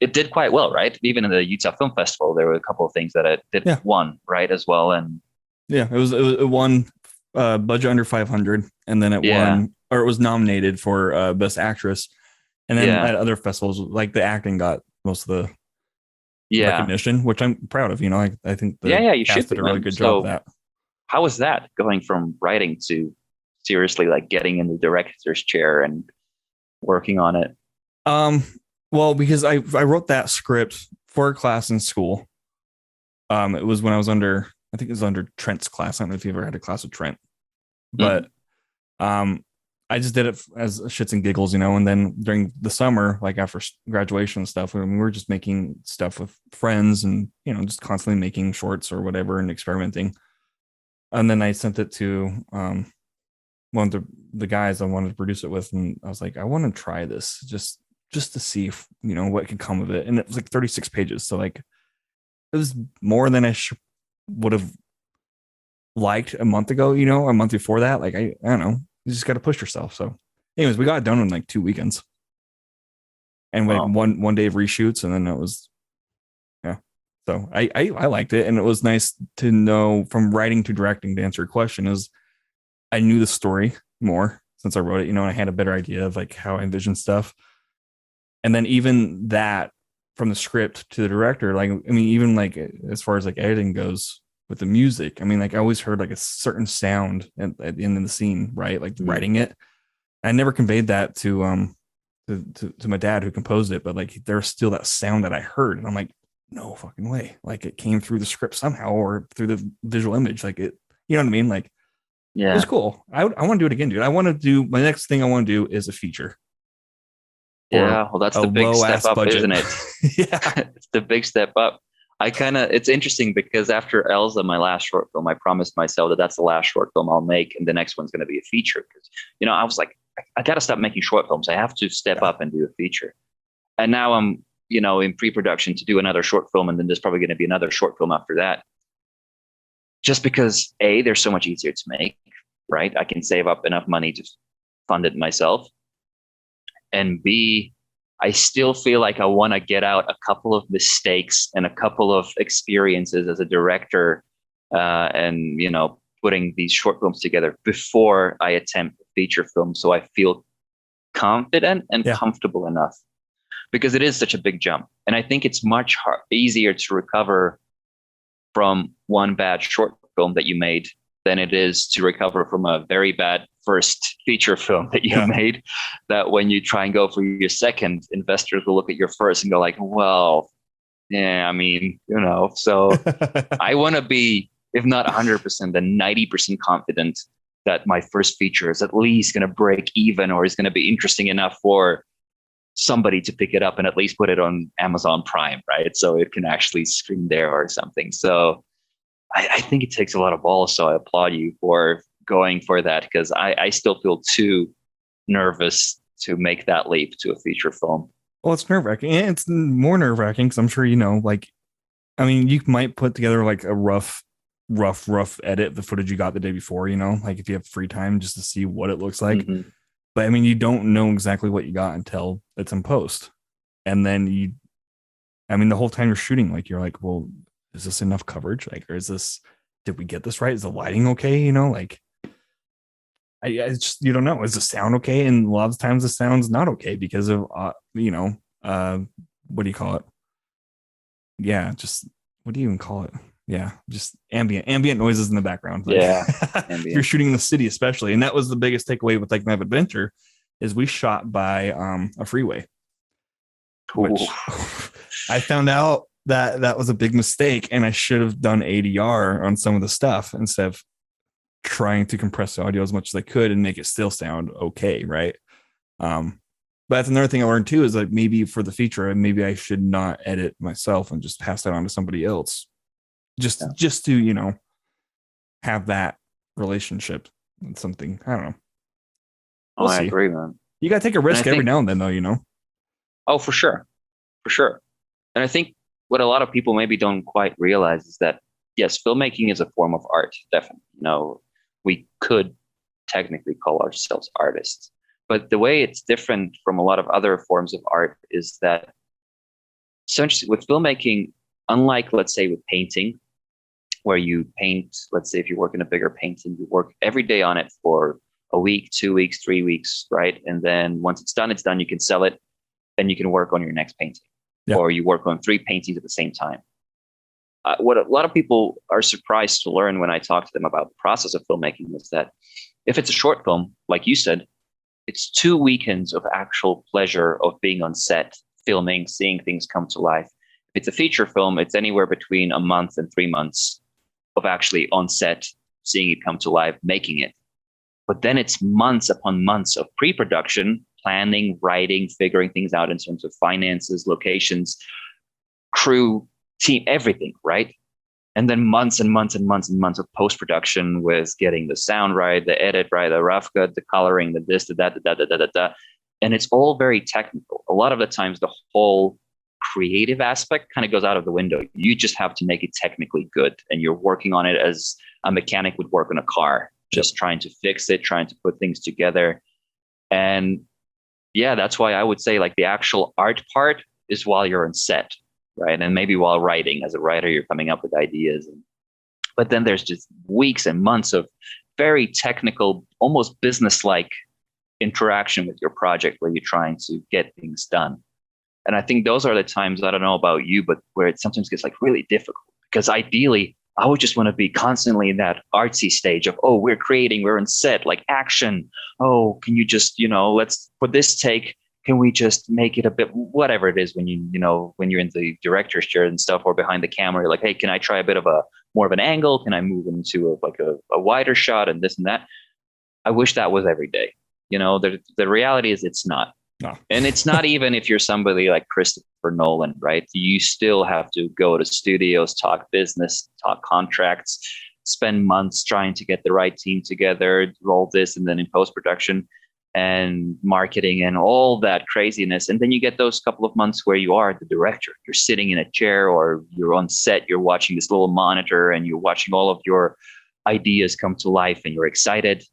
it did quite well, right? Even in the Utah Film Festival, there were a couple of things that it did won, right, as well. And it won budget under 500, and then it won, or it was nominated for best actress, and then at other festivals, like the acting got most of the recognition, which I'm proud of. You know, I think you cast did a really good job of that. How was that, going from writing to seriously like getting in the director's chair and working on it? Well, because I wrote that script for a class in school. It was when I was under Trent's class. I don't know if you ever had a class with Trent, but I just did it as shits and giggles, you know. And then during the summer, like after graduation and stuff, we were just making stuff with friends and, you know, just constantly making shorts or whatever and experimenting. And then I sent it to one of the guys I wanted to produce it with, and I was like, I want to try this just to see if, you know, what could come of it. And it was like 36 pages. So like, it was more than I would have liked a month ago, you know, a month before that. Like, I don't know, you just got to push yourself. So anyways, we got it done in like 2 weekends and like one day of reshoots. And then it was, so I liked it. And it was nice to know, from writing to directing, to answer your question, is I knew the story more since I wrote it, you know, and I had a better idea of like how I envisioned stuff. And then even that, from the script to the director, like, I mean, even like as far as like editing goes with the music, I mean, like I always heard like a certain sound at the end of the scene, right? Like writing it. I never conveyed that to my dad who composed it, but like there's still that sound that I heard, and I'm like, no fucking way. Like it came through the script somehow, or through the visual image. Like it, you know what I mean? Like, it was cool. I want to do it again, dude. My next thing I want to do is a feature. Yeah, well, that's the big step up, budget. Isn't it? Yeah, it's the big step up. It's interesting because after Elsa, my last short film, I promised myself that that's the last short film I'll make, and the next one's going to be a feature. Because, you know, I was like, I got to stop making short films. I have to step up and do a feature. And now I'm, you know, in pre-production to do another short film, and then there's probably going to be another short film after that. Just because they're so much easier to make, right? I can save up enough money to fund it myself. And B, I still feel like I want to get out a couple of mistakes and a couple of experiences as a director, and, you know, putting these short films together before I attempt a feature film. So I feel confident and comfortable enough, because it is such a big jump. And I think it's much easier to recover from one bad short film that you made than it is to recover from a very bad first feature film that you made. That when you try and go for your second, investors will look at your first and go like, well, yeah, I mean, so I want to be, if not 100%, then 90% confident that my first feature is at least going to break even or is going to be interesting enough for somebody to pick it up and at least put it on Amazon Prime, right? So it can actually stream there or something. So I think it takes a lot of balls. So I applaud you for going for that, because I still feel too nervous to make that leap to a feature film. Well, it's nerve wracking. And it's more nerve wracking because I'm sure, like, I mean, you might put together like a rough edit, the footage you got the day before, like if you have free time just to see what it looks like. Mm-hmm. But I mean, you don't know exactly what you got until it's in post. And then the whole time you're shooting, like, you're like, well, is this enough coverage? Like, or did we get this right? Is the lighting okay? Like, I just, you don't know. Is the sound okay? And a lot of times the sound's not okay because of, what do you call it? Yeah, just, what do you even call it? Yeah, just ambient noises in the background. Like, yeah, if you're shooting in the city, especially. And that was the biggest takeaway with like Map Adventure, is we shot by a freeway, which I found out that was a big mistake, and I should have done ADR on some of the stuff instead of trying to compress the audio as much as I could and make it still sound okay, right? But that's another thing I learned too, is like, maybe for the feature, maybe I should not edit myself and just pass that on to somebody else, just to have that relationship and something. I don't know. I agree, man. You got to take a risk every now and then, though. Oh, for sure. And I think what a lot of people maybe don't quite realize is that, yes, filmmaking is a form of art, definitely. We could technically call ourselves artists, but the way it's different from a lot of other forms of art is that essentially with filmmaking, unlike, let's say, with painting, where you paint, let's say if you work in a bigger painting, you work every day on it for a week, 2 weeks, 3 weeks, right? And then once it's done, you can sell it and you can work on your next painting. Yeah. Or you work on 3 paintings at the same time. What a lot of people are surprised to learn when I talk to them about the process of filmmaking is that if it's a short film, like you said, it's 2 weekends of actual pleasure of being on set, filming, seeing things come to life. If it's a feature film, it's anywhere between a month and 3 months of actually on set, seeing it come to life, making it. But then it's months upon months of pre-production, planning, writing, figuring things out in terms of finances, locations, crew, team, everything, right? And then months and months and months and months of post-production with getting the sound right, the edit right, the rough cut, the coloring, the this, the that, the. And it's all very technical. A lot of the times the whole creative aspect kind of goes out of the window. You just have to make it technically good. And you're working on it as a mechanic would work on a car, just trying to fix it, trying to put things together. And yeah, that's why I would say like the actual art part is while you're on set, right? And maybe while writing, as a writer, you're coming up with ideas. But then there's just weeks and months of very technical, almost business-like interaction with your project where you're trying to get things done. And I think those are the times, I don't know about you, but where it sometimes gets like really difficult, because ideally I would just want to be constantly in that artsy stage of, oh, we're on set, like action. Oh, can you just, let's, for this take, can we just make it a bit, whatever it is when when you're in the director's chair and stuff, or behind the camera, you're like, hey, can I try a bit of more of an angle? Can I move into a wider shot and this and that? I wish that was every day. The reality is it's not. No. And it's not even if you're somebody like Christopher Nolan, right? You still have to go to studios, talk business, talk contracts, spend months trying to get the right team together, roll this, and then in post-production and marketing and all that craziness. And then you get those couple of months where you are the director. You're sitting in a chair or you're on set, you're watching this little monitor and you're watching all of your ideas come to life and you're excited.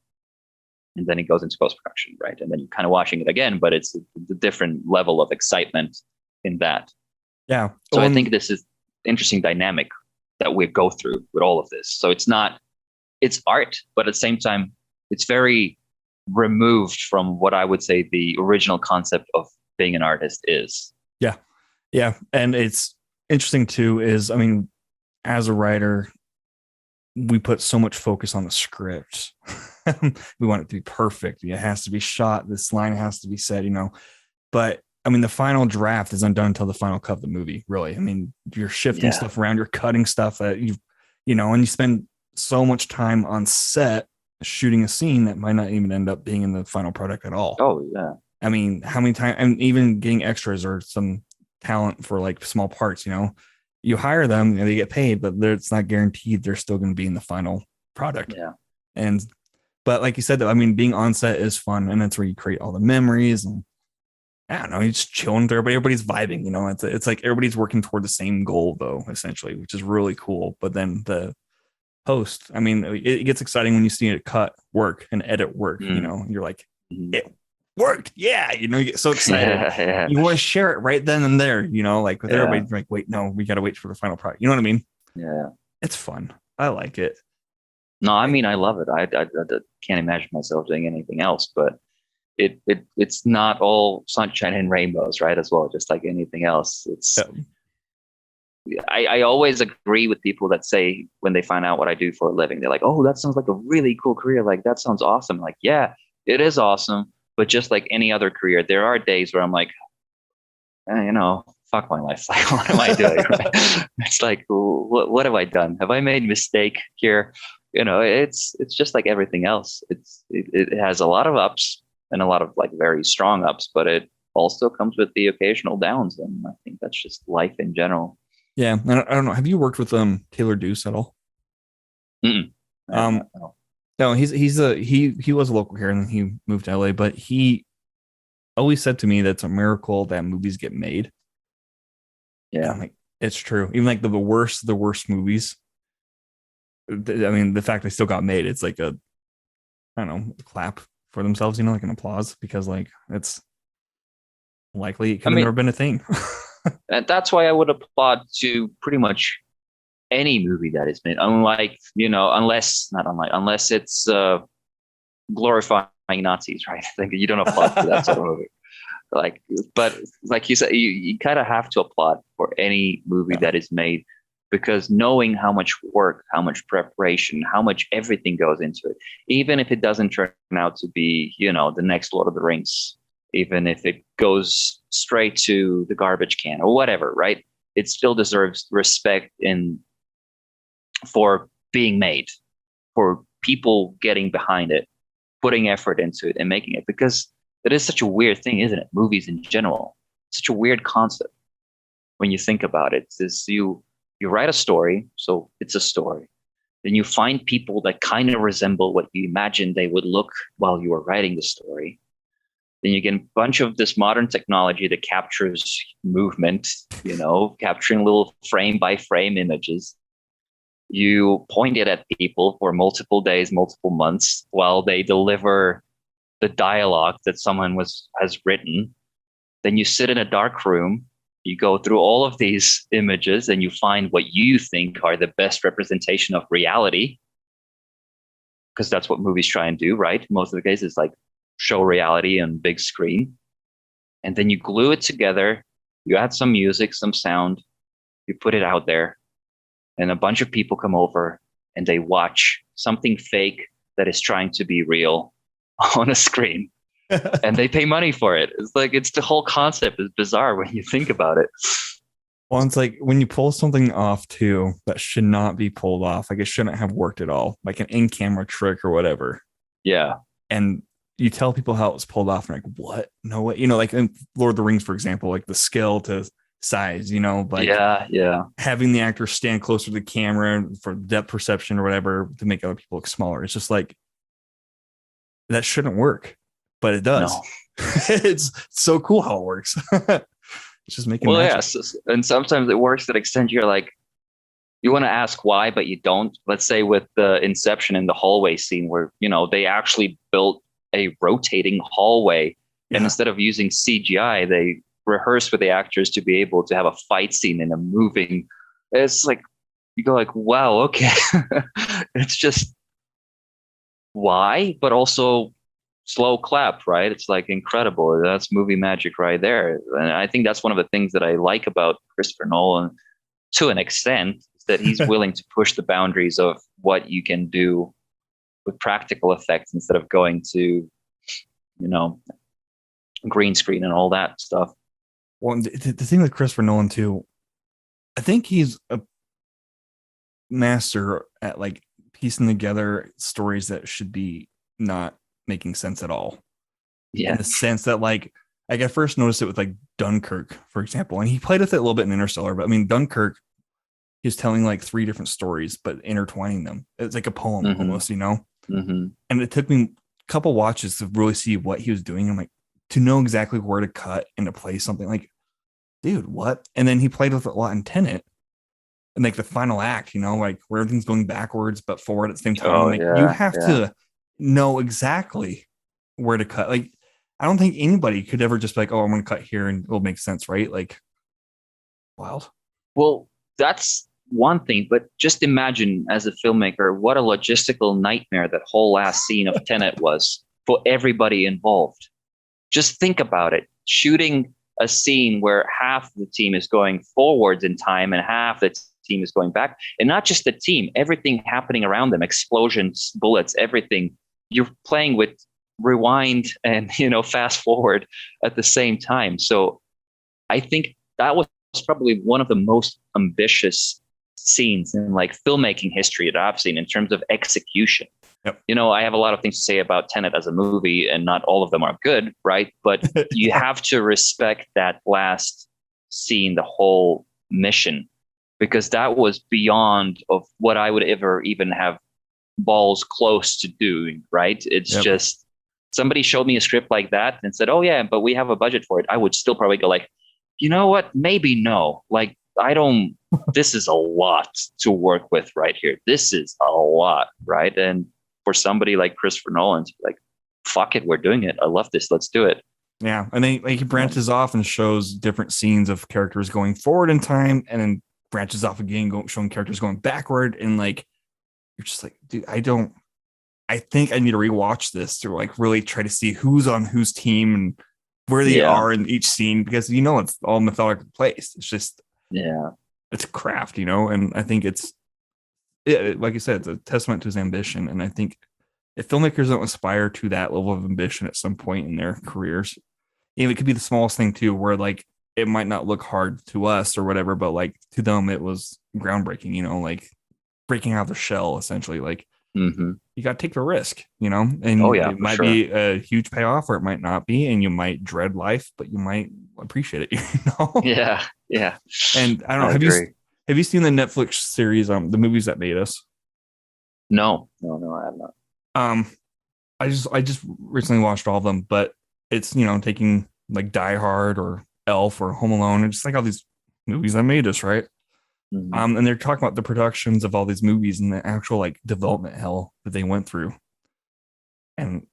And then it goes into post-production, right? And then you're kind of watching it again, but it's a different level of excitement in that. Yeah. So I think this is interesting dynamic that we go through with all of this. So it's art, but at the same time, it's very removed from what I would say the original concept of being an artist is. Yeah. Yeah. And it's interesting too, is, as a writer, we put so much focus on the script. We want it to be perfect. It has to be shot. This line has to be said, but I mean, the final draft isn't done until the final cut of the movie, really. I mean, you're shifting stuff around, you're cutting stuff that and you spend so much time on set shooting a scene that might not even end up being in the final product at all. Oh, yeah. I mean, how many times, and even getting extras or some talent for like small parts, you hire them and they get paid, but it's not guaranteed they're still going to be in the final product. Yeah. But like you said, though, I mean, being on set is fun, and that's where you create all the memories. And I don't know, you're just chilling with everybody. Everybody's vibing, it's like everybody's working toward the same goal, though, essentially, which is really cool. But then the post, I mean, it gets exciting when you see it cut work and edit work, you're like, it worked. Yeah. You get so excited. You want to share it right then and there, like with everybody, like, wait, no, we got to wait for the final product. You know what I mean? Yeah. It's fun. I like it. No, I mean, I love it. I can't imagine myself doing anything else, but it's not all sunshine and rainbows, right? As well, just like anything else. I always agree with people that say when they find out what I do for a living, they're like, "Oh, that sounds like a really cool career. Like that sounds awesome." Like, yeah, it is awesome. But just like any other career, there are days where I'm like, fuck my life. Like, what am I doing? It's like, what have I done? Have I made a mistake here? It's just like everything else. It has a lot of ups and a lot of like very strong ups, but it also comes with the occasional downs. And I think that's just life in general. Yeah. I don't know. Have you worked with Taylor Deuce at all? No, he was a local here and then he moved to LA, but he always said to me that's a miracle that movies get made. Yeah. I'm like, it's true. Even like the worst movies. I mean, the fact they still got made, it's like a clap for themselves, like an applause, because like it's likely it could have never been a thing. And that's why I would applaud to pretty much any movie that is made, unless it's glorifying Nazis, right? Like you don't applaud for that sort of movie. But like you said, you kind of have to applaud for any movie that is made, because knowing how much work, how much preparation, how much everything goes into it, even if it doesn't turn out to be, the next Lord of the Rings, even if it goes straight to the garbage can or whatever, right? It still deserves respect for being made, for people getting behind it, putting effort into it and making it, because it is such a weird thing, isn't it? Movies in general, such a weird concept when you think about it. Is you write a story, so it's a story. Then you find people that kind of resemble what you imagined they would look while you were writing the story. Then you get a bunch of this modern technology that captures movement, capturing little frame by frame images. You point it at people for multiple days, multiple months, while they deliver the dialogue that someone has written. Then you sit in a dark room, you go through all of these images, and you find what you think are the best representation of reality, because that's what movies try and do, right? Most of the cases, like show reality on big screen. And then you glue it together, you add some music, some sound, you put it out there, and a bunch of people come over and they watch something fake that is trying to be real on a screen. And they pay money for it. It's the whole concept is bizarre when you think about it. Well, it's like when you pull something off too that should not be pulled off, like it shouldn't have worked at all, like an in-camera trick or whatever. Yeah. And you tell people how it was pulled off, and like, what? No way. Like in Lord of the Rings, for example, like the scale to size, like having the actor stand closer to the camera for depth perception or whatever to make other people look smaller. It's just like that shouldn't work, but it does. No. It's so cool how it works. It's just making and sometimes it works to the extent you're like, you want to ask why, but you don't. Let's say with the Inception in the hallway scene where, they actually built a rotating hallway, and instead of using CGI, they rehearsed with the actors to be able to have a fight scene in a moving. It's like, you go like, wow, okay. It's just why, but also slow clap, right? It's like incredible. That's movie magic right there. And I think that's one of the things that I like about Christopher Nolan to an extent, that he's willing to push the boundaries of what you can do with practical effects instead of going to, green screen and all that stuff. Well, the thing with Christopher Nolan too, I think he's a master at like piecing together stories that should be not making sense at all. Yeah. In the sense that like I first noticed it with like Dunkirk, for example, and he played with it a little bit in Interstellar, but I mean Dunkirk, he's telling like three different stories but intertwining them. It's like a poem almost, And it took me a couple watches to really see what he was doing. I'm like, to know exactly where to cut and to play something, like, dude, what? And then he played with it a lot in Tenet. And like the final act, like where everything's going backwards but forward at the same time. Oh, Like you have to know exactly where to cut. Like, I don't think anybody could ever just be like, oh, I'm going to cut here and it'll make sense, right? Like, wild. Well, that's one thing, but just imagine as a filmmaker what a logistical nightmare that whole last scene of Tenet was for everybody involved. Just think about it. Shooting a scene where half the team is going forwards in time and half the team is going back, and not just the team, everything happening around them, explosions, bullets, everything. You're playing with rewind and fast forward at the same time. So I think that was probably one of the most ambitious scenes in like filmmaking history that I've seen in terms of execution. Yep. I have a lot of things to say about Tenet as a movie, and not all of them are good, right? But you have to respect that last scene, the whole mission, because that was beyond of what I would ever even have balls close to doing, right? It's just somebody showed me a script like that and said, oh yeah, but we have a budget for it. I would still probably go like, you know what? Maybe no. Like, this is a lot to work with right here. This is a lot, right? And for somebody like Christopher Nolan to be like, fuck it, we're doing it. I love this. Let's do it. Yeah. And then he branches off and shows different scenes of characters going forward in time, and then branches off again, showing characters going backward. And like, you're just like, dude, I think I need to rewatch this to like really try to see who's on whose team and where they are in each scene, because it's all methodically placed. It's just, it's a craft, and I think it's like you said, it's a testament to his ambition. And I think if filmmakers don't aspire to that level of ambition at some point in their careers, it could be the smallest thing too, where like it might not look hard to us or whatever, but like to them it was groundbreaking, like breaking out of the shell essentially. Like, you got to take the risk, and it might be a huge payoff or it might not be, and you might dread life, but you might appreciate it. Yeah. And I don't know, have you seen the Netflix series The Movies That Made Us? No, I have not. I just recently watched all of them, but it's taking like Die Hard or Elf or Home Alone, and just like all these movies that made us, right? And they're talking about the productions of all these movies and the actual like development hell that they went through. And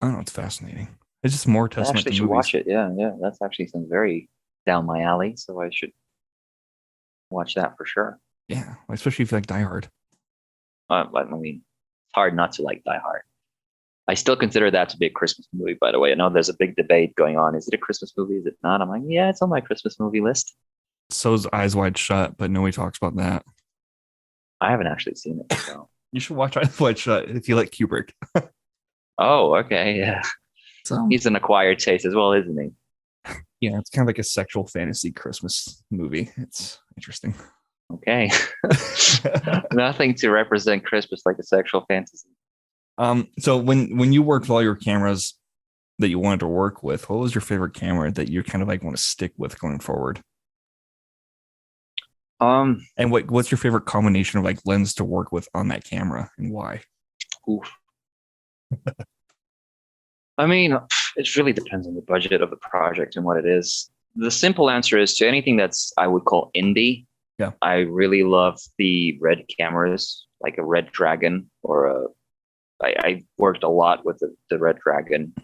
I don't know, it's fascinating. It's just more testament to movies. Should watch it. Yeah. That's actually sounds very down my alley, so I should watch that for sure. Yeah, especially if you like Die Hard. I mean, it's hard not to like Die Hard. I still consider that to be a Christmas movie, by the way. I know there's a big debate going on. Is it a Christmas movie? Is it not? I'm like, yeah, it's on my Christmas movie list. So's Eyes Wide Shut, but nobody talks about that. I haven't actually seen it. So. You should watch Eyes Wide Shut if you like Kubrick. Oh, okay, yeah. So he's an acquired taste as well, isn't he? Yeah, it's kind of like a sexual fantasy Christmas movie. It's interesting. Okay. Nothing to represent Christmas like a sexual fantasy. So when you worked with all your cameras that you wanted to work with, what was your favorite camera that you kind of like want to stick with going forward? And what's your favorite combination of like lens to work with on that camera, and why? Oof. I mean, it really depends on the budget of the project and what it is. The simple answer is to anything that's I would call indie. Yeah. I really love the red cameras, like a Red Dragon I worked a lot with the Red Dragon,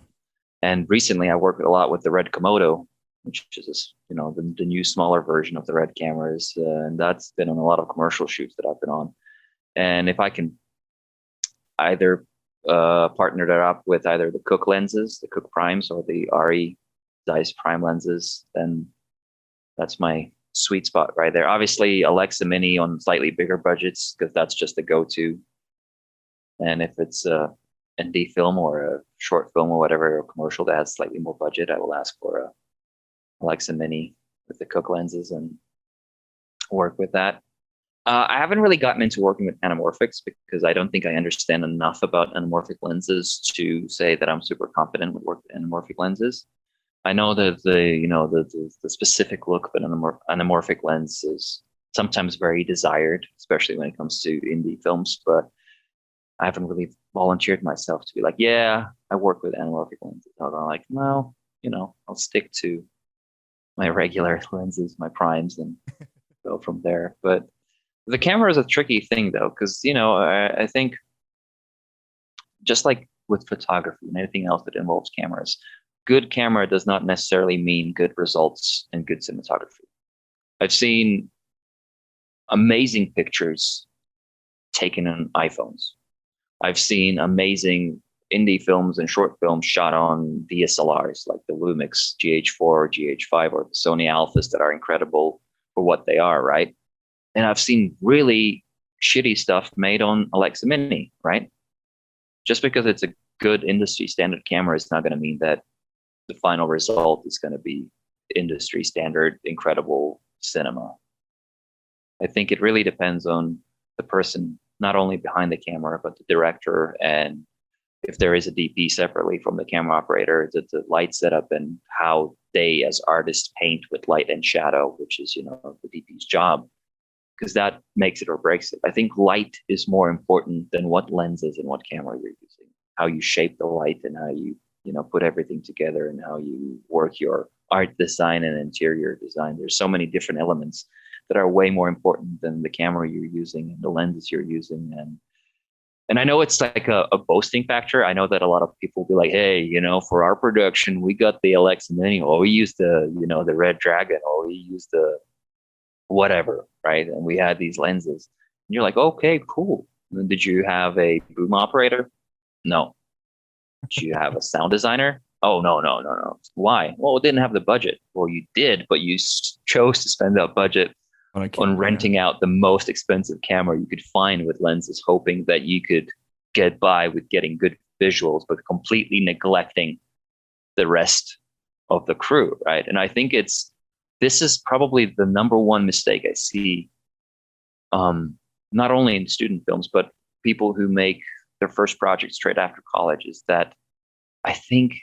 and recently I worked a lot with the Red Komodo, which is the new smaller version of the Red cameras, and that's been on a lot of commercial shoots that I've been on. And if I can either partner that up with either the Cooke lenses, the Cooke Primes, or the RE Zeiss Prime lenses, then that's my sweet spot right there. Obviously, Alexa Mini on slightly bigger budgets because that's just the go-to. And if it's a indie film or a short film or whatever, or a commercial that has slightly more budget, I will ask for a Alexa Mini with the Cook lenses and work with that. I haven't really gotten into working with anamorphics because I don't think I understand enough about anamorphic lenses to say that I'm super confident with work with anamorphic lenses. I know that the specific look of an anamorphic lens is sometimes very desired, especially when it comes to indie films, but I haven't really volunteered myself to be like, yeah, I work with anamorphic lenses. I'm like, no, I'll stick to my regular lenses, my primes, and go from there. But the camera is a tricky thing though, because I think just like with photography and anything else that involves cameras, good camera does not necessarily mean good results and good cinematography. I've seen amazing pictures taken on iPhones. I've seen amazing indie films and short films shot on DSLRs like the Lumix GH4, GH5, or the Sony Alphas that are incredible for what they are, right? And I've seen really shitty stuff made on Alexa Mini, right? Just because it's a good industry standard camera is not going to mean that the final result is going to be industry standard, incredible cinema. I think it really depends on the person, not only behind the camera, but the director, and if there is a DP separately from the camera operator, the light setup and how they as artists paint with light and shadow, which is, the DP's job, because that makes it or breaks it. I think light is more important than what lenses and what camera you're using, how you shape the light and how you, put everything together and how you work your art design and interior design. There's so many different elements that are way more important than the camera you're using and the lenses you're using. And I know it's like a boasting factor. I know that a lot of people will be like, hey, for our production, we got the Alexa Mini, or we used the Red Dragon, or we used the whatever, right? And we had these lenses. And you're like, okay, cool. And did you have a boom operator? No. Did you have a sound designer? Oh, no. Why? Well, it didn't have the budget. Well, you did, but you chose to spend that budget on renting out the most expensive camera you could find with lenses, hoping that you could get by with getting good visuals, but completely neglecting the rest of the crew, right? And I think this is probably the number one mistake I see, not only in student films, but people who make their first project straight after college, is that I think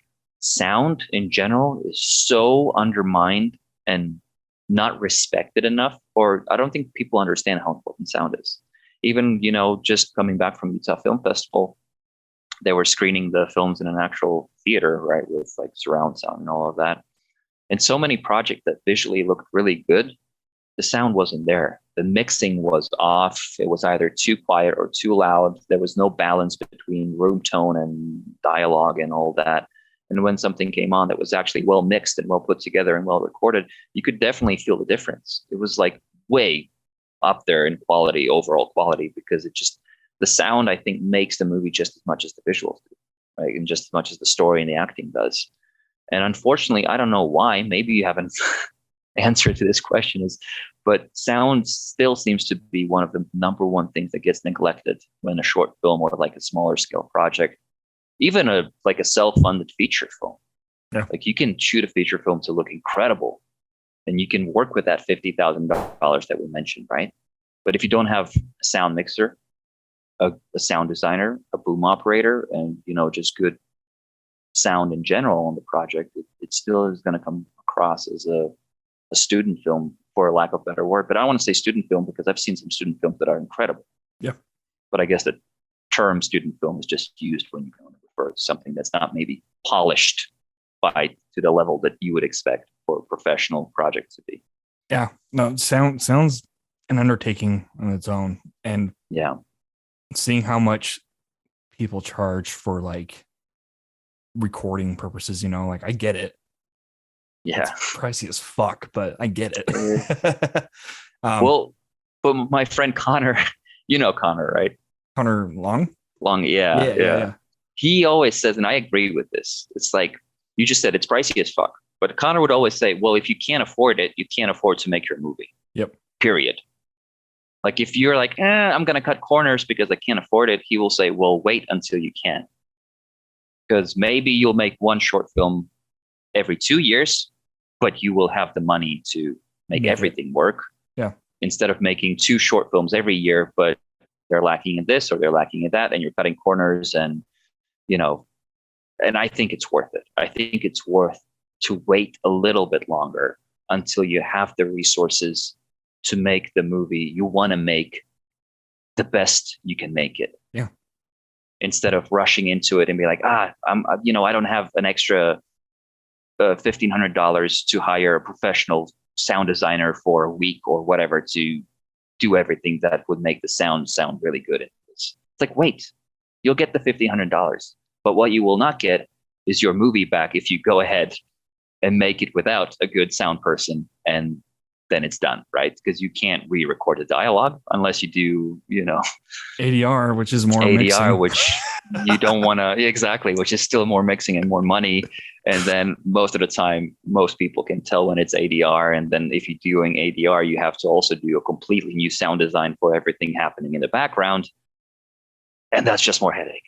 sound in general is so undermined and not respected enough, or I don't think people understand how important sound is. Even, just coming back from Utah Film Festival, they were screening the films in an actual theater, right, with like surround sound and all of that. And so many projects that visually looked really good, the sound wasn't there. The mixing was off. It was either too quiet or too loud. There was no balance between room tone and dialogue and all that. And when something came on that was actually well mixed and well put together and well recorded, you could definitely feel the difference. It was like way up there in quality, overall quality, because the sound, I think, makes the movie just as much as the visuals do, right? And just as much as the story and the acting does. And unfortunately, I don't know why, maybe you haven't answer to this question but sound still seems to be one of the number one things that gets neglected when a short film or like a smaller scale project, even a self-funded feature film. Yeah. Like you can shoot a feature film to look incredible and you can work with that $50,000 that we mentioned, right? But if you don't have a sound mixer, a sound designer, a boom operator, and just good sound in general on the project, it still is going to come across as a student film, for a lack of a better word. But I don't want to say student film because I've seen some student films that are incredible. Yeah. But I guess the term student film is just used when you can refer to something that's not maybe polished to the level that you would expect for a professional project to be. Yeah. No, sounds an undertaking on its own. And yeah, seeing how much people charge for like recording purposes, I get it. Yeah, it's pricey as fuck, but I get it. Well, but my friend Connor, Connor, right? Connor Long, yeah. He always says, and I agree with this. It's like you just said, it's pricey as fuck. But Connor would always say, well, if you can't afford it, you can't afford to make your movie. Yep. Period. Like if you're like, I'm going to cut corners because I can't afford it, he will say, well, wait until you can. Because maybe you'll make one short film every 2 years, but you will have the money to make everything work. Yeah. Instead of making 2 short films every year, but they're lacking in this or they're lacking in that, and you're cutting corners, and and I think it's worth it. I think it's worth to wait a little bit longer until you have the resources to make the movie you want to make the best you can make it. Yeah. Instead of rushing into it and be like, I don't have an extra $1,500 to hire a professional sound designer for a week or whatever to do everything that would make the sound really good. It's like, wait, you'll get the $1,500, but what you will not get is your movie back if you go ahead and make it without a good sound person, and then it's done, right? Because you can't re-record the dialogue unless you do, ADR, which is more ADR, mixing. which you don't want to, exactly, which is still more mixing and more money. And then most of the time, most people can tell when it's ADR. And then if you're doing ADR, you have to also do a completely new sound design for everything happening in the background. And that's just more headache.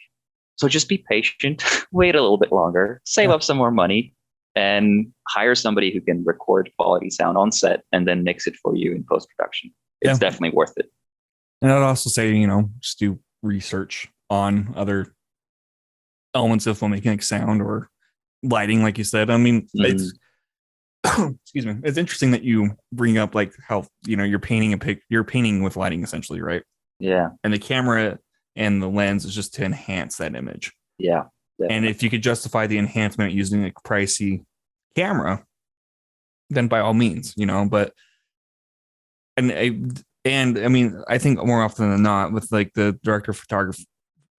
So just be patient, wait a little bit longer, save up some more money, and hire somebody who can record quality sound on set and then mix it for you in post-production. It's definitely worth it. And I'd also say, just do research on other elements of filmmaking, like sound or lighting, like you said. I mean, it's excuse me. It's interesting that you bring up like how, you're painting with lighting essentially, right? Yeah. And the camera and the lens is just to enhance that image. Yeah. Definitely. And if you could justify the enhancement using a pricey camera, then by all means, but I mean, I think more often than not, with like the director of photographers,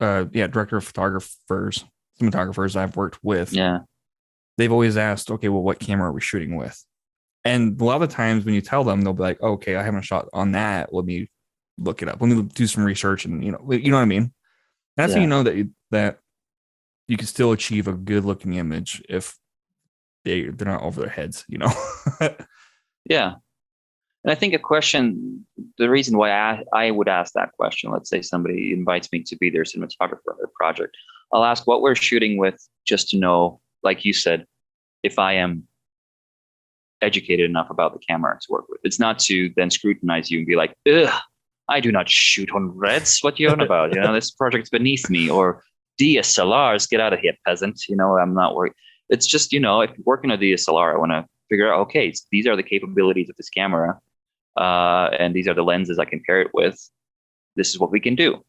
cinematographers I've worked with, they've always asked, okay, well, what camera are we shooting with? And a lot of the times when you tell them, they'll be like, okay, I haven't shot on that. Let me look it up. Let me do some research, and you know what I mean. And that's how you know that you can still achieve a good looking image if they're not over their heads, Yeah. And I think the reason why I would ask that question, let's say somebody invites me to be their cinematographer on their project, I'll ask what we're shooting with, just to know, like you said, if I am educated enough about the camera to work with. It's not to then scrutinize you and be like, ugh, I do not shoot on reds. What are you on about? This project's beneath me. Or DSLRs, get out of here, peasant. I'm not worried. It's just, if you're working on a DSLR, I want to figure out, okay, these are the capabilities of this camera. And these are the lenses I can pair it with. This is what we can do.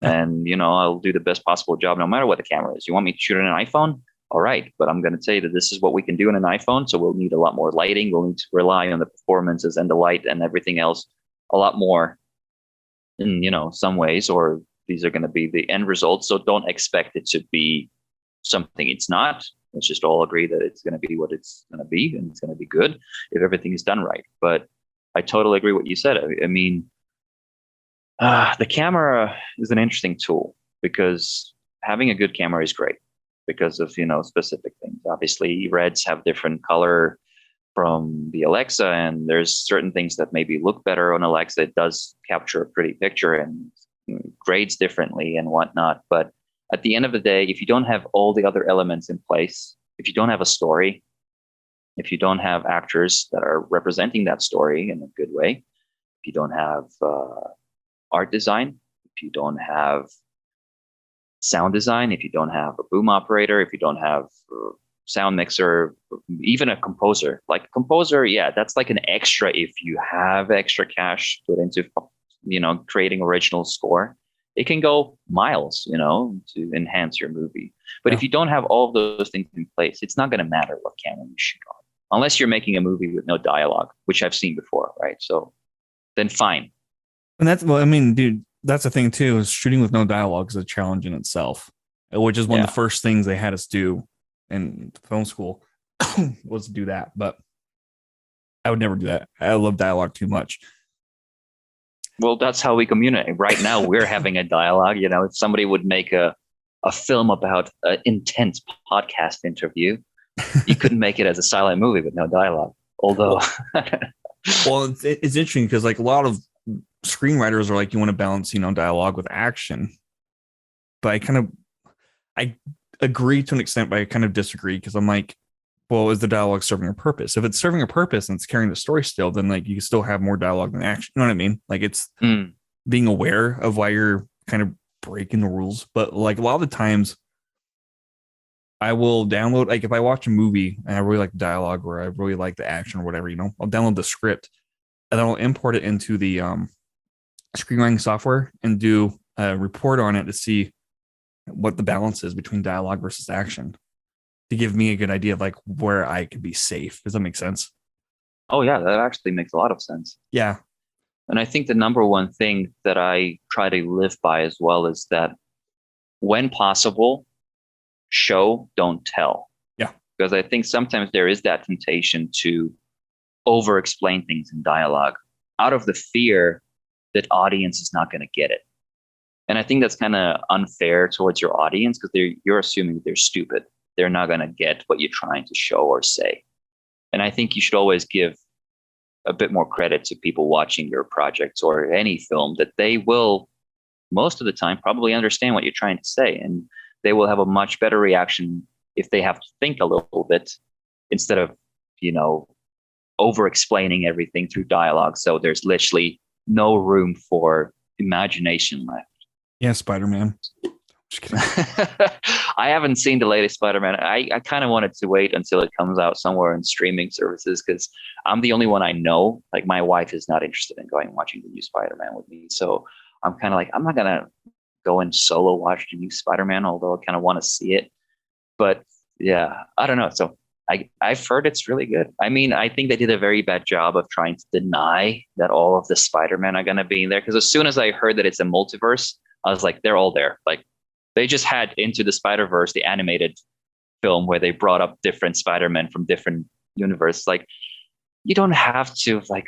And, I'll do the best possible job no matter what the camera is. You want me to shoot on an iPhone? All right. But I'm going to say that this is what we can do on an iPhone. So we'll need a lot more lighting. We'll need to rely on the performances and the light and everything else a lot more in, some ways, or these are going to be the end results. So don't expect it to be something it's not. Let's just all agree that it's going to be what it's going to be, and it's going to be good if everything is done right. But I totally agree with what you said. I mean, the camera is an interesting tool because having a good camera is great because of, specific things. Obviously, reds have different color from the Alexa, and there's certain things that maybe look better on Alexa. It does capture a pretty picture and grades differently and whatnot. But at the end of the day, if you don't have all the other elements in place, if you don't have a story, if you don't have actors that are representing that story in a good way, if you don't have art design, if you don't have sound design, if you don't have a boom operator, if you don't have a sound mixer, even a composer, that's like an extra if you have extra cash put into, creating original score. It can go miles, to enhance your movie. But if you don't have all of those things in place, it's not going to matter what camera you shoot on, unless you're making a movie with no dialogue, which I've seen before, right? So then fine. And dude, that's the thing too, is shooting with no dialogue is a challenge in itself, which is one of the first things they had us do in film school was to do that. But I would never do that. I love dialogue too much. Well, that's how we communicate. Right now, we're having a dialogue. If somebody would make a film about an intense podcast interview, You couldn't make it as a silent movie with no dialogue. Although, Well, it's interesting because like a lot of screenwriters are like, you want to balance, dialogue with action. But I agree to an extent, but I kind of disagree because I'm like, well, is the dialogue serving a purpose? If it's serving a purpose and it's carrying the story still, then like you can still have more dialogue than action. You know what I mean? Like it's being aware of why you're kind of breaking the rules. But like a lot of the times I will download, like if I watch a movie and I really like the dialogue or I really like the action or whatever, I'll download the script and then I'll import it into the screenwriting software and do a report on it to see what the balance is between dialogue versus action to give me a good idea of like where I could be safe. Does that make sense? oh yeah, that actually makes a lot of sense. Yeah. And I think the number one thing that I try to live by as well is that when possible, show, don't tell. Yeah. Because I think sometimes there is that temptation to over explain things in dialogue out of the fear that audience is not going to get it. And I think that's kind of unfair towards your audience because you're assuming they're stupid. They're not going to get what you're trying to show or say. And I think you should always give a bit more credit to people watching your projects or any film that they will, most of the time, probably understand what you're trying to say. And they will have a much better reaction if they have to think a little bit instead of, over explaining everything through dialogue. So there's literally no room for imagination left. Yeah, Spider-Man. Just kidding. I haven't seen the latest Spider-Man. I kind of wanted to wait until it comes out somewhere in streaming services because I'm the only one I know. Like my wife is not interested in going and watching the new Spider-Man with me. So I'm kind of like, I'm not going to go and solo watch the new Spider-Man, although I kind of want to see it. But yeah, I don't know. So I've heard it's really good. I mean, I think they did a very bad job of trying to deny that all of the Spider-Man are going to be in there. Because as soon as I heard that it's a multiverse, I was like, they're all there. Like they just had Into the Spider-Verse, the animated film where they brought up different Spider-Men from different universes. Like you don't have to like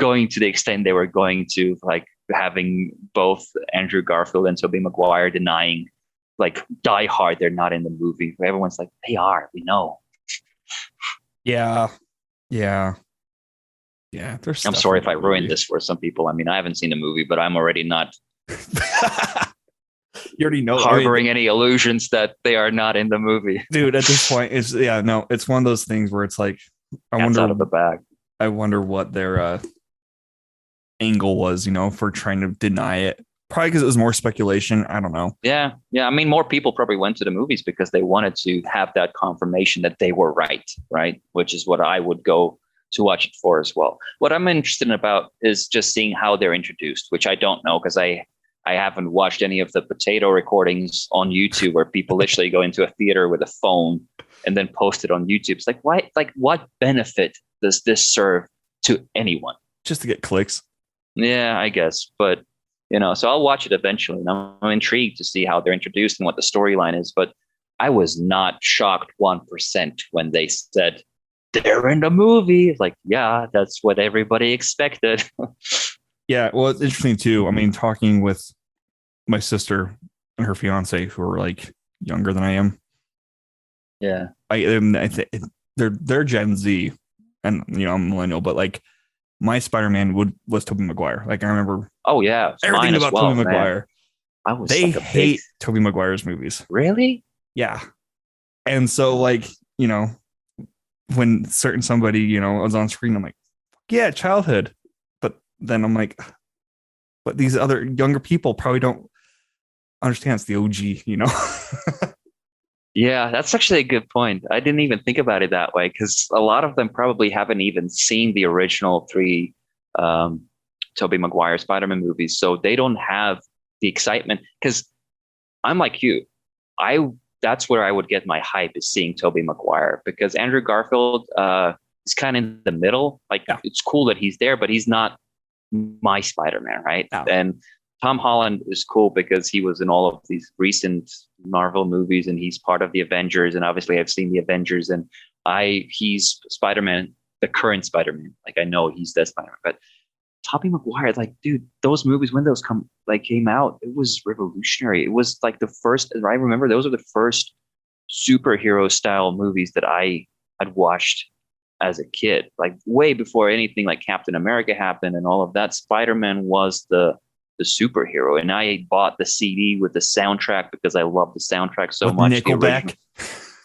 going to the extent they were going to like having both Andrew Garfield and Tobey Maguire denying like Die Hard they're not in the movie. Everyone's like, they are, we know. Yeah. I'm sorry if I ruined this for some people. I mean, I haven't seen the movie, but I'm already not you already know harboring any illusions that they are not in the movie. Dude, at this point, it's one of those things where it's like Cat's out of the bag. I wonder what their angle was, for trying to deny it. Probably because it was more speculation. I don't know. Yeah. I mean, more people probably went to the movies because they wanted to have that confirmation that they were right? Which is what I would go to watch it for as well. What I'm interested in about is just seeing how they're introduced, which I don't know because I haven't watched any of the potato recordings on YouTube where people literally go into a theater with a phone and then post it on YouTube. It's like, why? Like, what benefit does this serve to anyone? Just to get clicks. Yeah, I guess. But, so I'll watch it eventually. And I'm intrigued to see how they're introduced and what the storyline is. But I was not shocked 1% when they said, they're in the movie. Like, yeah, that's what everybody expected. Yeah, well, it's interesting too. I mean, talking with my sister and her fiance, who are like younger than I am. Yeah, I think they're Gen Z, and I'm millennial, but like my Spider-Man was Tobey Maguire. Like I remember. Oh yeah, everything about Tobey Maguire. They like hate Tobey Maguire's movies. Really? Yeah, and so like when somebody was on screen, I'm like, yeah, childhood. Then I'm like, but these other younger people probably don't understand it's the OG, Yeah, that's actually a good point. I didn't even think about it that way because a lot of them probably haven't even seen the original 3 Tobey Maguire Spider-Man movies. So they don't have the excitement because I'm like you. That's where I would get my hype is seeing Tobey Maguire because Andrew Garfield is kind of in the middle. Like It's cool that he's there, but he's not my Spider-Man, right? No. And Tom Holland is cool because he was in all of these recent Marvel movies and he's part of the Avengers. And obviously I've seen the Avengers and he's Spider-Man, the current Spider-Man. Like I know he's the Spider-Man, but Tobey Maguire, like, dude, those movies, when those came out, it was revolutionary. It was like the first, I remember those are the first superhero style movies that I had watched as a kid, like way before anything like Captain America happened and all of that. Spider-Man was the superhero, and I bought the CD with the soundtrack because I love the soundtrack so with much. The original. Nickelback.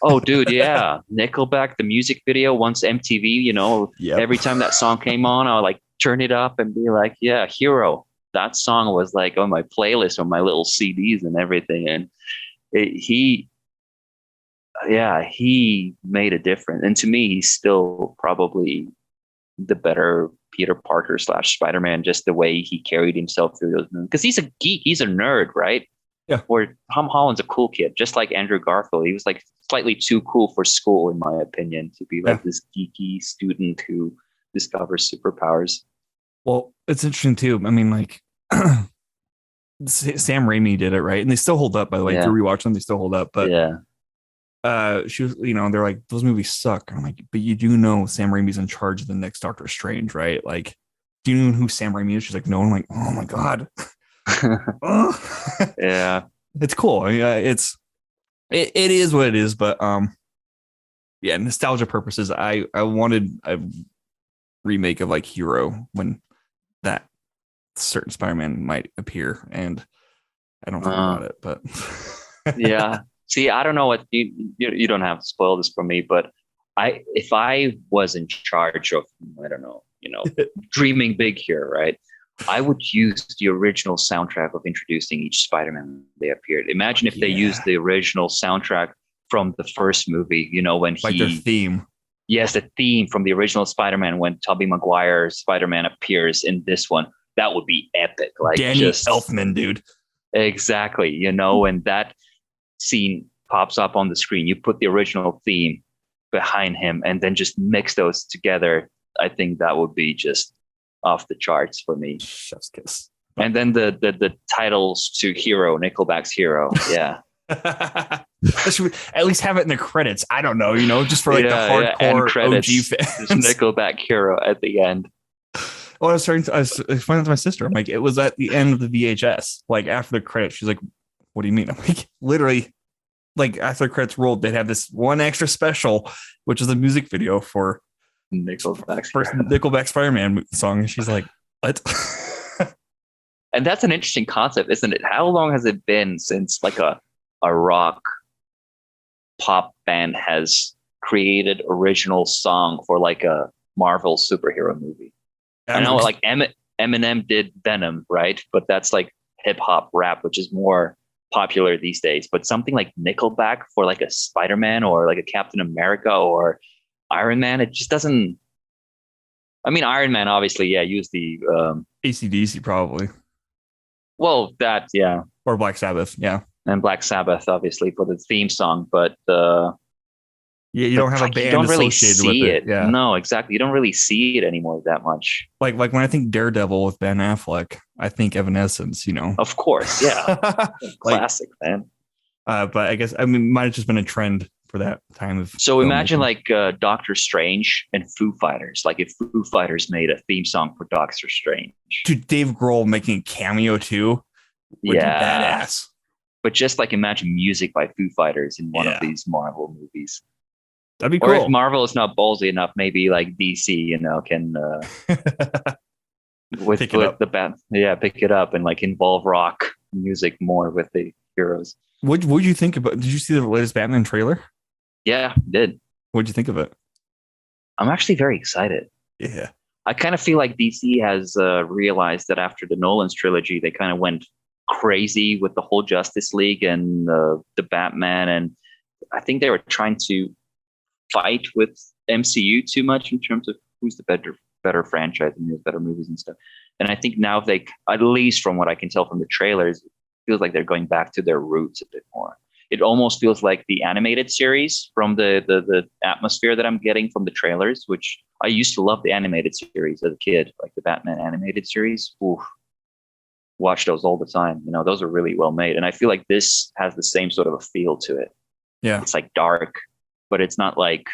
Oh, dude, yeah, Nickelback, the music video. Once MTV, Yep. every time that song came on, I would like turn it up and be like, "Yeah, Hero." That song was like on my playlist on my little CDs and everything, and he yeah, he made a difference. And to me, he's still probably the better Peter Parker slash Spider-Man, just the way he carried himself through those movies. Because he's a geek, he's a nerd, right? Yeah. Where Tom Holland's a cool kid, just like Andrew Garfield. He was like slightly too cool for school, in my opinion, to be like this geeky student who discovers superpowers. Well, it's interesting too. I mean, like Sam Raimi did it, right? And they still hold up, by the way. If you rewatch them, they still hold up. But she was, they're like, those movies suck. I'm like, but you do know Sam Raimi's in charge of the next Doctor Strange, right? Like, do you know who Sam Raimi is? She's like, no. I'm like, oh my God. Yeah. It's cool. I mean, it is what it is, but yeah, nostalgia purposes, I wanted a remake of like Hero when that certain Spider-Man might appear, and I don't think about it, but yeah. See, I don't know what you don't have to spoil this for me, but if I was in charge of, I don't know, dreaming big here, right? I would use the original soundtrack of introducing each Spider-Man they appeared. Imagine if they used the original soundtrack from the first movie, when like their theme. Yes, the theme from the original Spider-Man when Tobey Maguire's Spider-Man appears in this one. That would be epic. Like Danny Elfman, dude. Exactly, and that scene pops up on the screen. You put the original theme behind him and then just mix those together. I think that would be just off the charts for me. Chef's kiss. And then the titles to Hero, Nickelback's Hero. Yeah. Should at least have it in the credits. I don't know, just for like the hardcore OG fans. Nickelback Hero at the end. Well, I was explaining to my sister. I'm like, it was at the end of the VHS, like after the credits. She's like, what do you mean? I'm like, literally, like after the credits rolled, they'd have this one extra special, which is a music video for Nickelback's first Nickelback Spider-Man song. And she's like, what? And that's an interesting concept, isn't it? How long has it been since like a rock pop band has created original song for like a Marvel superhero movie? I know like Eminem did Venom, right? But that's like hip hop rap, which is more popular these days. But something like Nickelback for like a Spider-Man or like a Captain America or Iron Man, it just doesn't. I mean, Iron Man obviously, used the AC/DC probably. Well, that or Black Sabbath, and Black Sabbath obviously for the theme song, but you don't have a band. You don't really see it. Yeah. No, exactly. You don't really see it anymore that much. Like when I think Daredevil with Ben Affleck, I think Evanescence. Of course, yeah, classic, man. But I guess it might have just been a trend for that time of. So imagine like Doctor Strange and Foo Fighters. Like if Foo Fighters made a theme song for Doctor Strange, dude, Dave Grohl making a cameo too. Would be badass. But just like imagine music by Foo Fighters in one of these Marvel movies. That'd be cool. Or if Marvel is not ballsy enough, maybe like DC, can with the band, pick it up and like involve rock music more with the heroes. What did you think about? Did you see the latest Batman trailer? Yeah, did. What did you think of it? I'm actually very excited. Yeah, I kind of feel like DC has realized that after the Nolan's trilogy, they kind of went crazy with the whole Justice League and the Batman, and I think they were trying to fight with MCU too much in terms of who's the better franchise and there's better movies and stuff. And I think now they, at least from what I can tell from the trailers, it feels like they're going back to their roots a bit more. It almost feels like the animated series from the atmosphere that I'm getting from the trailers, which I used to love the animated series as a kid, like the Batman animated series. Oof. Watch those all the time. Those are really well made. And I feel like this has the same sort of a feel to it. Yeah. It's like dark, but it's not like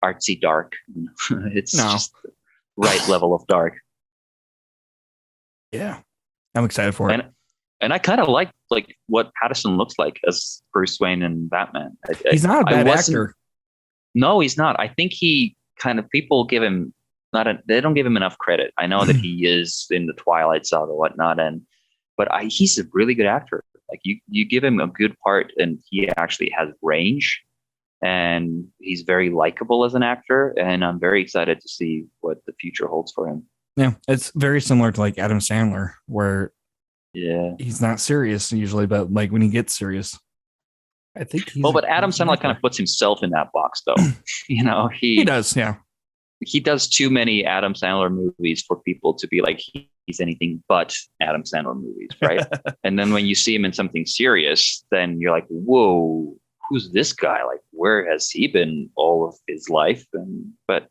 artsy dark. It's just the right level of dark. Yeah. I'm excited for it. And I kind of like what Pattinson looks like as Bruce Wayne and Batman. He's not a bad actor. No, he's not. I think he kind of people give him they don't give him enough credit. I know that he is in the Twilight Saga or whatnot, but he's a really good actor. Like you give him a good part, and he actually has range, and he's very likable as an actor. And I'm very excited to see what the future holds for him. Yeah, it's very similar to like Adam Sandler, where yeah, he's not serious usually, but like when he gets serious, I think he's but Adam Sandler kind of puts himself in that box, though. He does, yeah. He does too many Adam Sandler movies for people to be like he's anything but Adam Sandler movies, right? And then when you see him in something serious, then you're like, whoa, who's this guy? Like, where has he been all of his life? But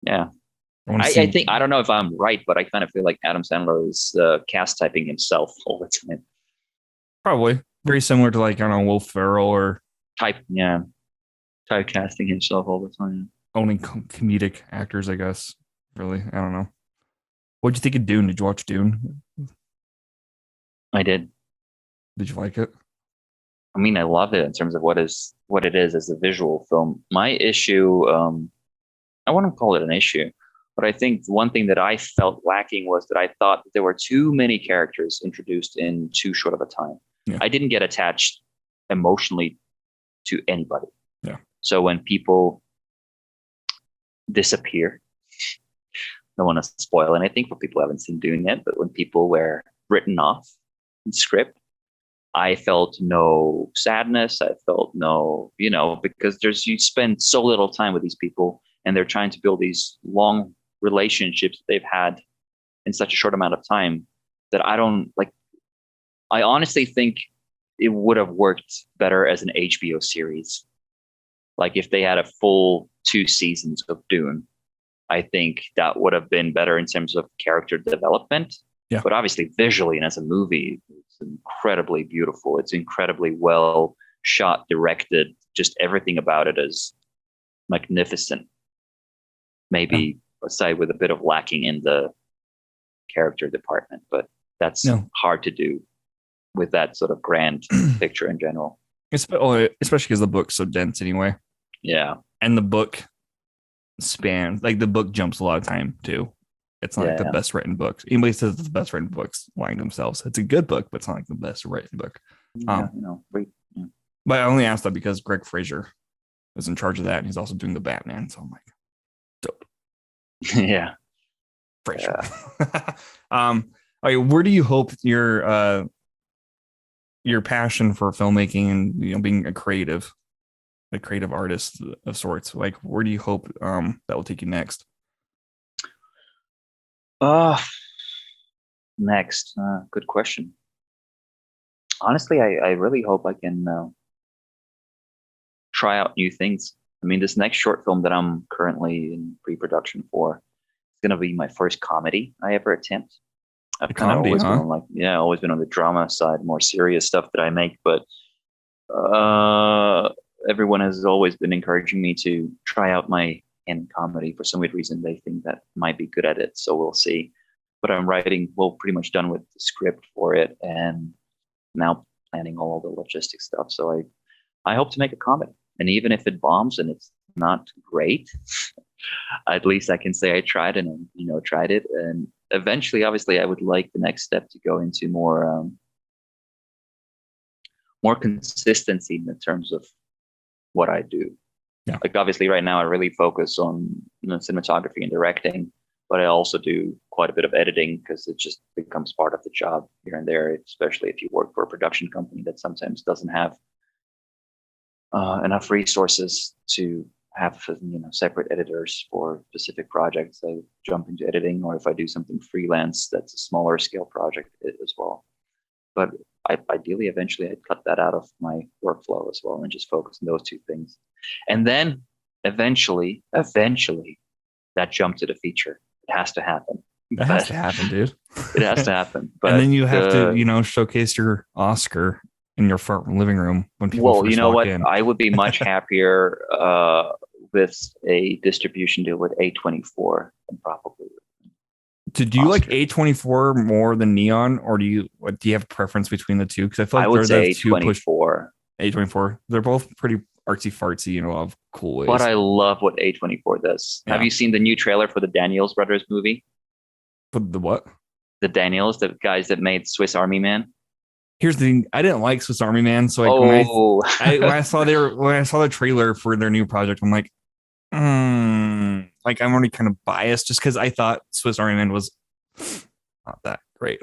yeah. I think, I don't know if I'm right, but I kind of feel like Adam Sandler is cast typing himself all the time. Probably very similar to like, I don't know, Will Ferrell or typecasting himself all the time. Only comedic actors, I guess. Really, I don't know. What'd you think of Dune? Did you watch Dune? I did. Did you like it? I mean, I love it in terms of what it is as a visual film. My issue, I wouldn't call it an issue. But I think one thing that I felt lacking was that I thought that there were too many characters introduced in too short of a time. Yeah. I didn't get attached emotionally to anybody. Yeah. So when people disappear, I don't want to spoil anything for people who haven't seen Dune yet, but when people were written off in script, I felt no sadness. I felt no, because you spend so little time with these people and they're trying to build these long relationships they've had in such a short amount of time that I don't like. I honestly think it would have worked better as an HBO series. Like if they had a full 2 seasons of Dune, I think that would have been better in terms of character development. Yeah. But obviously visually and as a movie, it's incredibly beautiful. It's incredibly well shot, directed, just everything about it is magnificent. Maybe aside with a bit of lacking in the character department, but that's hard to do with that sort of grand picture in general. Especially because the book's so dense anyway. Yeah. And the book spans, like the book jumps a lot of time too. It's not like the best written book. Anybody says it's the best written books lying to themselves. It's a good book, but it's not like the best written book. But I only asked that because Greg Fraser was in charge of that, and he's also doing the Batman. So I'm like, dope. Yeah. Fraser. Yeah. Where do you hope your passion for filmmaking and being a creative artist of sorts, like where do you hope that will take you next? Next, good question. Honestly, I really hope I can try out new things. I mean, this next short film that I'm currently in pre-production for is going to be my first comedy I ever attempt. I've kind of always been on always been on the drama side, more serious stuff that I make, but everyone has always been encouraging me to try out my in comedy. For some weird reason, they think that I might be good at it, so we'll see. But I'm pretty much done with the script for it, and now planning all the logistic stuff. So I hope to make a comedy, and even if it bombs and it's not great, at least I can say I tried and tried it. And eventually, obviously, I would like the next step to go into more consistency in terms of what I do. Yeah. Like obviously right now I really focus on cinematography and directing, but I also do quite a bit of editing because it just becomes part of the job here and there, especially if you work for a production company that sometimes doesn't have enough resources to have separate editors for specific projects. I jump into editing, or if I do something freelance that's a smaller scale project as well. But ideally, eventually, I'd cut that out of my workflow as well and just focus on those 2 things. And then eventually, that jump to the feature. It has to happen. It has to happen, dude. It has to happen. But, and then you have to, showcase your Oscar in your front living room when people first walk in. I would be much happier with a distribution deal with A24 than probably. Do you like Oscar. A24 more than Neon, or do you have a preference between the two? Because I feel I like would they're the say two push 24, A24. They're both pretty artsy fartsy in a lot of cool but ways. I love what A24 does. Have Yeah. you seen the new trailer for the Daniels brothers movie? But the what? The Daniels, the guys that made Swiss Army Man. Here's the thing. I didn't like Swiss Army Man, so like Oh, when I saw the trailer for their new project, I'm like, like I'm already kind of biased just because I thought Swiss Army Man was not that great.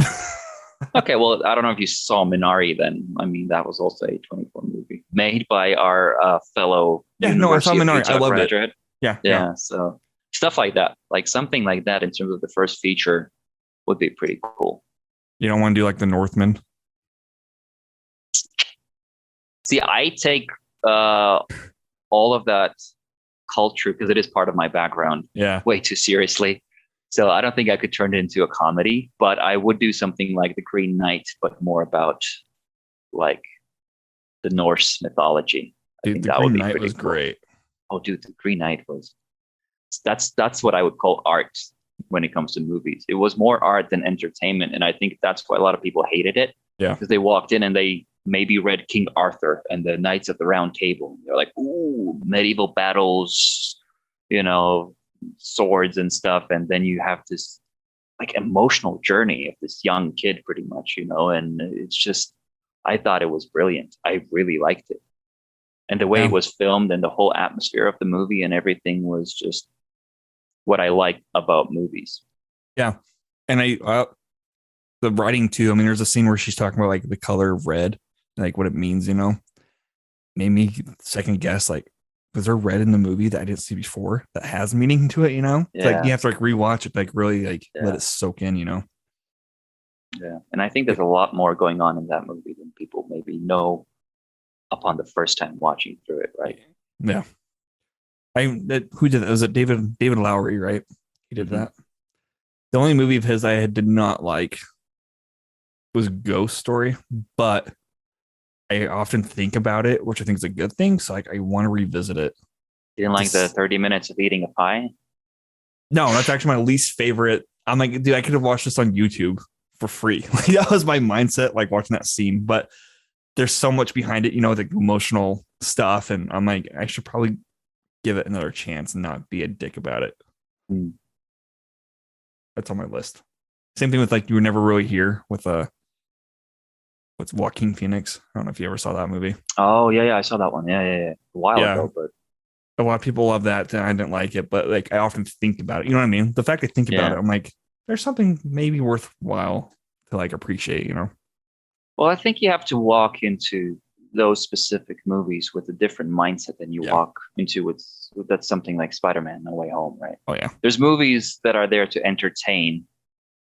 okay. Well, I don't know if you saw Minari then. I mean, that was also a 24 movie made by our fellow Yeah, no, I saw University of Minari. I Utah loved it. graduate. Yeah, yeah. Yeah. So stuff like that, like something like that in terms of the first feature would be pretty cool. You don't want to do like the Northman. See, I take all of that culture because it is part of my background Yeah. way too seriously. So I don't think I could turn it into a comedy, but I would do something like The Green Knight, but more about like the Norse mythology. I Dude, think the that would Green be Knight pretty was cool. great. Oh, dude, The Green Knight was that's what I would call art when it comes to movies. It was more art than entertainment, and I think that's why a lot of people hated it. Yeah. Because they walked in and they maybe read King Arthur and the Knights of the Round Table. They're like, ooh, medieval battles, you know, swords and stuff. And then you have this like emotional journey of this young kid, pretty much, you know, and it's just, I thought it was brilliant. I really liked it. And the way Yeah. it was filmed and the whole atmosphere of the movie and everything was just what I like about movies. Yeah. And the writing too. I mean, there's a scene where she's talking about like the color of red, like what it means, you know, made me second guess, like, was there red in the movie that I didn't see before that has meaning to it, you know? It's like you Yeah. have to like rewatch it, like really like let Yeah. it soak in, you know? Yeah. And I think there's a lot more going on in that movie than people maybe know upon the first time watching through it, right? Yeah. Who did that? Was it David Lowery, right? He did that. The only movie of his I did not like was Ghost Story, but I often think about it, which I think is a good thing. So like I want to revisit it. You didn't like the 30 minutes of eating a pie? No, that's actually my least favorite. I'm like, dude, I could have watched this on YouTube for free. Like that was my mindset, like watching that scene. But there's so much behind it, you know, the emotional stuff. And I'm like, I should probably give it another chance and not be a dick about it. That's on my list. Same thing with like You Were Never Really Here with what's Joaquin Phoenix. I don't know if you ever saw that movie. Oh, yeah, I saw that one. Yeah. A while ago, but a lot of people love that and I didn't like it, but like I often think about it. You know what I mean? The fact I think about it, I'm like, there's something maybe worthwhile to like appreciate, you know? Well, I think you have to walk into those specific movies with a different mindset than you walk into with that's something like Spider-Man No Way Home, right? Oh yeah. There's movies that are there to entertain,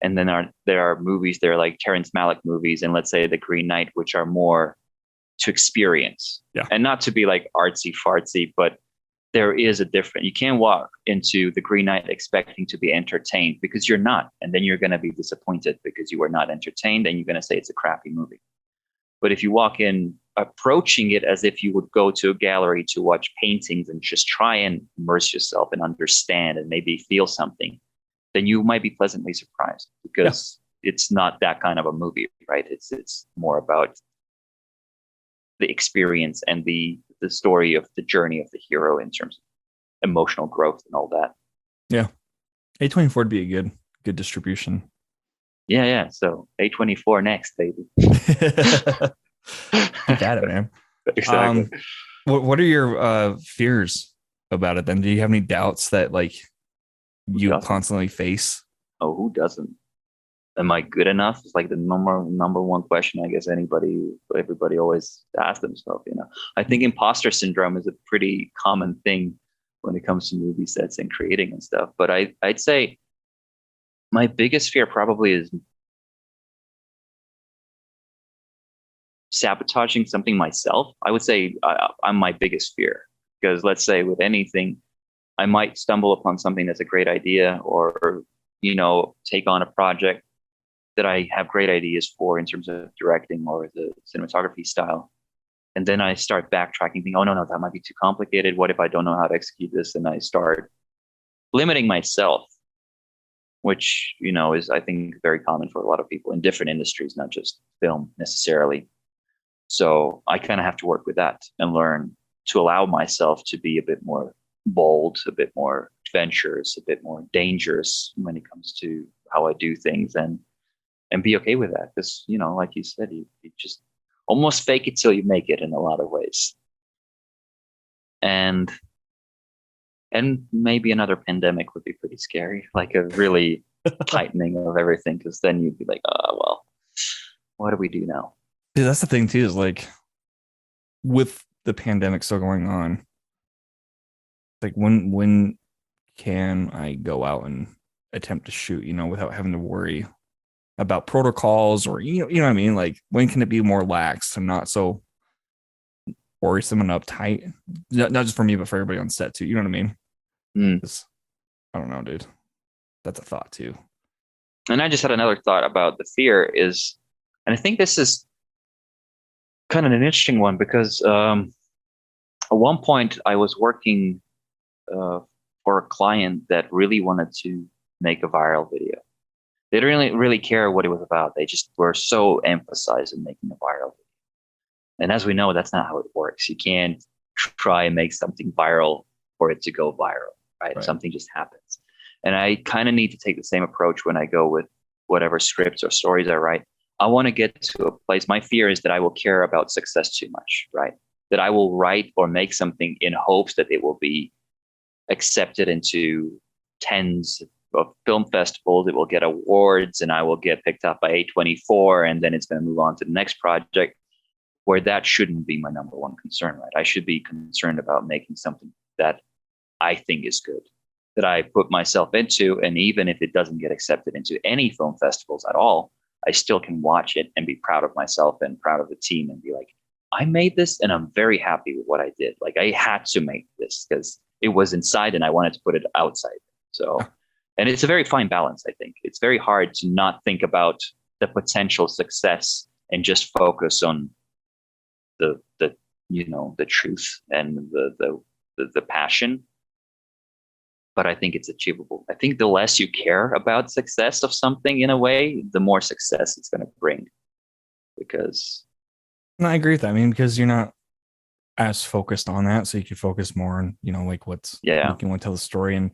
and then there are movies that are like Terrence Malick movies, and let's say The Green Knight, which are more to experience. Yeah. And not to be like artsy fartsy, but there is a difference. You can't walk into The Green Knight expecting to be entertained because you're not. And then you're going to be disappointed because you were not entertained and you're going to say it's a crappy movie. But if you walk in approaching it as if you would go to a gallery to watch paintings and just try and immerse yourself and understand and maybe feel something, then you might be pleasantly surprised because it's not that kind of a movie, right? It's more about the experience and the story of the journey of the hero in terms of emotional growth and all that. Yeah. A24 would be a good distribution. Yeah. So A24 next, baby. Keep at it, man. Exactly. What are your fears about it then? Do you have any doubts that like you constantly face? Oh, who doesn't? Am I good enough? It's like the number one question I guess everybody always asks themselves, you know. I think imposter syndrome is a pretty common thing when it comes to movie sets and creating and stuff. But I'd say my biggest fear probably is sabotaging something myself. I would say I'm my biggest fear because let's say with anything, I might stumble upon something that's a great idea or, you know, take on a project that I have great ideas for in terms of directing or the cinematography style. And then I start backtracking, thinking, oh, no, that might be too complicated. What if I don't know how to execute this? And I start limiting myself which, is, I think, very common for a lot of people in different industries, not just film necessarily. So I kind of have to work with that and learn to allow myself to be a bit more bold, a bit more adventurous, a bit more dangerous when it comes to how I do things, and be okay with that. Because, like you said, you just almost fake it till you make it in a lot of ways. And maybe another pandemic would be pretty scary, like a really tightening of everything, because then you'd be like, oh, well, what do we do now? Dude, that's the thing too, is like with the pandemic still going on, like when can I go out and attempt to shoot, without having to worry about protocols, or you know what I mean? Like when can it be more lax and not so worrisome and uptight? Not just for me, but for everybody on set too. You know what I mean? I don't know, dude. That's a thought too. And I just had another thought about the fear is, and I think this is kind of an interesting one, because at one point I was working for a client that really wanted to make a viral video. They didn't really care what it was about. They just were so emphasized in making a viral video. And as we know, that's not how it works. You can't try and make something viral for it to go viral, right? Something just happens. And I kind of need to take the same approach when I go with whatever scripts or stories I write. I want to get to a place. My fear is that I will care about success too much, right? That I will write or make something in hopes that it will be accepted into tens of film festivals. It will get awards, and I will get picked up by A24, and then it's going to move on to the next project, where that shouldn't be my number one concern, right? I should be concerned about making something that I think is good, that I put myself into. And even if it doesn't get accepted into any film festivals at all, I still can watch it and be proud of myself and proud of the team and be like, I made this and I'm very happy with what I did. Like I had to make this because it was inside and I wanted to put it outside. So, and it's a very fine balance, I think. It's very hard to not think about the potential success and just focus on the truth and the passion. But I think it's achievable. I think the less you care about success of something in a way, the more success it's going to bring. Because I agree with that. I mean, because you're not as focused on that, so you can focus more on, like what's making one tell the story. And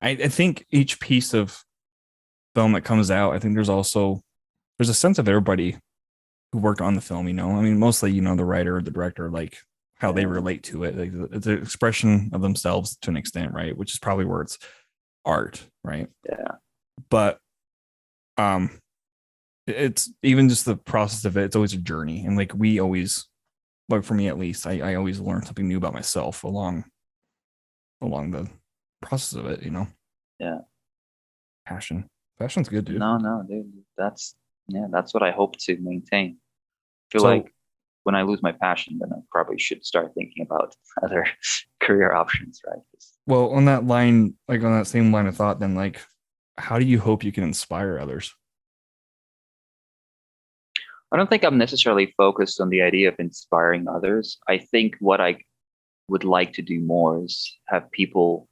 I think each piece of film that comes out, I think there's a sense of everybody who worked on the film, I mean, mostly, the writer or the director, like how they relate to it. Like it's an expression of themselves to an extent, right? Which is probably where it's art, right? Yeah. But it's even just the process of it. It's always a journey, and like we always, like for me at least, I always learn something new about myself along the process of it. Yeah. Passion's good, dude. No, dude. That's what I hope to maintain. I feel like when I lose my passion, then I probably should start thinking about other career options, right? Well, on that line, like on that same line of thought, then like, how do you hope you can inspire others? I don't think I'm necessarily focused on the idea of inspiring others. I think what I would like to do more is have people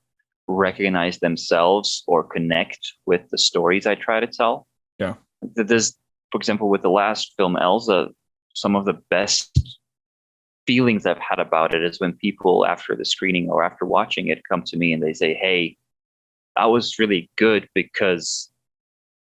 recognize themselves or connect with the stories I try to tell. Yeah. There's, for example, with the last film, Elsa, some of the best feelings I've had about it is when people after the screening or after watching it come to me and they say, hey, that was really good because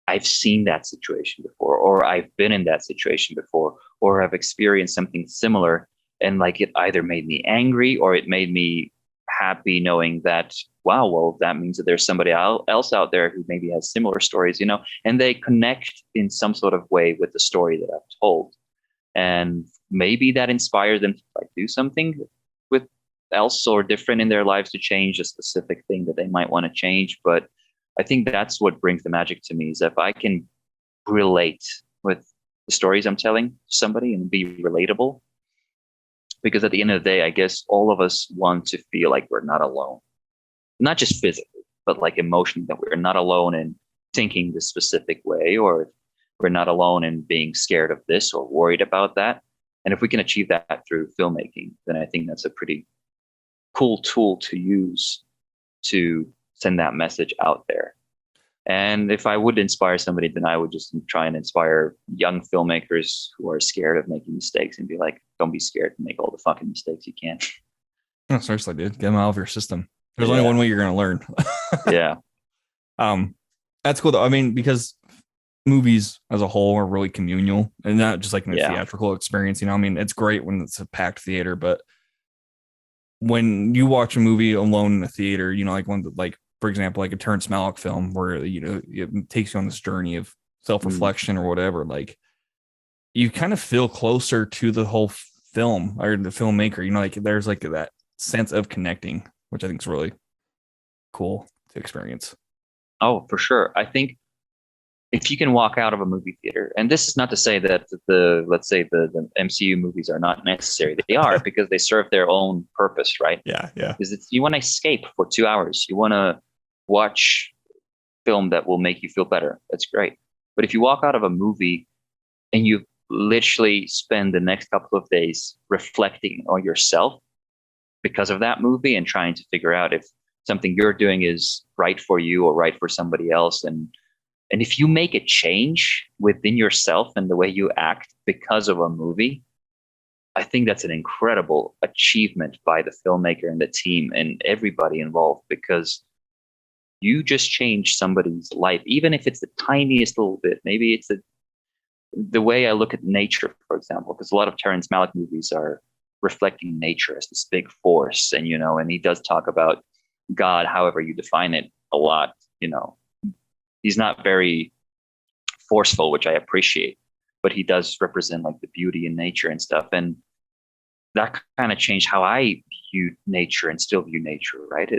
I've seen that situation before, or I've been in that situation before, or I've experienced something similar. And like it either made me angry or it made me happy knowing that, wow, well, that means that there's somebody else out there who maybe has similar stories, and they connect in some sort of way with the story that I've told. And maybe that inspires them to like do something with else or different in their lives to change a specific thing that they might want to change. But I think that's what brings the magic to me, is if I can relate with the stories I'm telling somebody and be relatable. Because at the end of the day, I guess all of us want to feel like we're not alone, not just physically, but like emotionally, that we're not alone in thinking this specific way, or we're not alone in being scared of this or worried about that. And if we can achieve that through filmmaking, then I think that's a pretty cool tool to use to send that message out there. And if I would inspire somebody, then I would just try and inspire young filmmakers who are scared of making mistakes and be like, don't be scared to make all the fucking mistakes you can. No, seriously, dude, get them out of your system. There's only Yeah. one way you're going to learn. Yeah. um, that's cool though. I mean, because movies as a whole are really communal and not just like in a Yeah. theatrical experience. You know, I mean, it's great when it's a packed theater, but when you watch a movie alone in a theater, you know, like one that, like, for example, like a Terrence Malick film where, you know, it takes you on this journey of Mm. self-reflection or whatever, like you kind of feel closer to the whole film or the filmmaker, you know, like there's like that sense of connecting, which I think is really cool to experience. Oh, for sure. I think if you can walk out of a movie theater, and this is not to say that let's say the MCU movies are not necessary. They are because they serve their own purpose, right? Yeah, yeah. Is it's you want to escape for 2 hours. You want to watch film that will make you feel better. That's great. But if you walk out of a movie and you literally spend the next couple of days reflecting on yourself because of that movie and trying to figure out if something you're doing is right for you or right for somebody else, and if you make a change within yourself and the way you act because of a movie, I think that's an incredible achievement by the filmmaker and the team and everybody involved, because you just change somebody's life, even if it's the tiniest little bit. Maybe it's the way I look at nature, for example, because a lot of Terrence Malick movies are reflecting nature as this big force. And, you know, and he does talk about God, however you define it, a lot. You know, he's not very forceful, which I appreciate, but he does represent like the beauty in nature and stuff. And that kind of changed how I view nature and still view nature, right?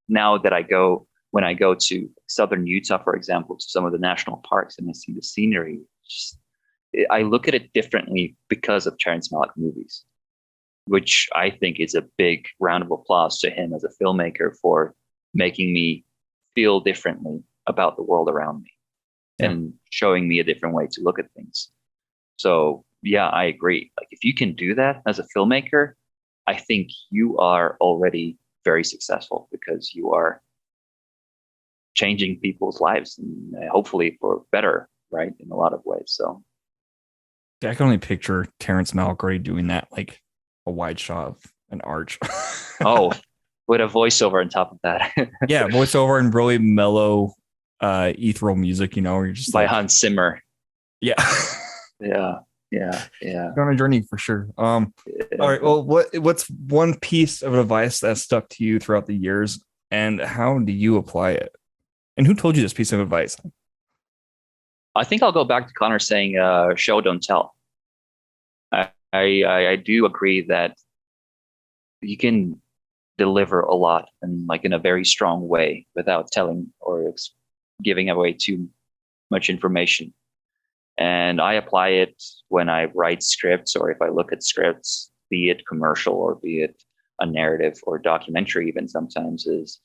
Now that when I go to southern Utah, for example, to some of the national parks and I see the scenery, just, I look at it differently because of Terrence Malick movies, which I think is a big round of applause to him as a filmmaker for making me feel differently about the world around me Yeah. and showing me a different way to look at things. So yeah, I agree. Like if you can do that as a filmmaker, I think you are already very successful because you are changing people's lives and hopefully for better, right? In a lot of ways. So I can only picture Terrence Malick already doing that, like a wide shot of an arch. oh, with a voiceover on top of that. Yeah, voiceover and really mellow, ethereal music. You know, where you're just By like, Hans Zimmer. yeah, Yeah, yeah, yeah. on a journey for sure. All right. Yeah. Well, what's one piece of advice that stuck to you throughout the years, and how do you apply it? And who told you this piece of advice? I think I'll go back to Connor saying, "Show, don't tell." I do agree that you can deliver a lot and like in a very strong way without telling or giving away too much information. And I apply it when I write scripts or if I look at scripts, be it commercial or be it a narrative or documentary, even sometimes, is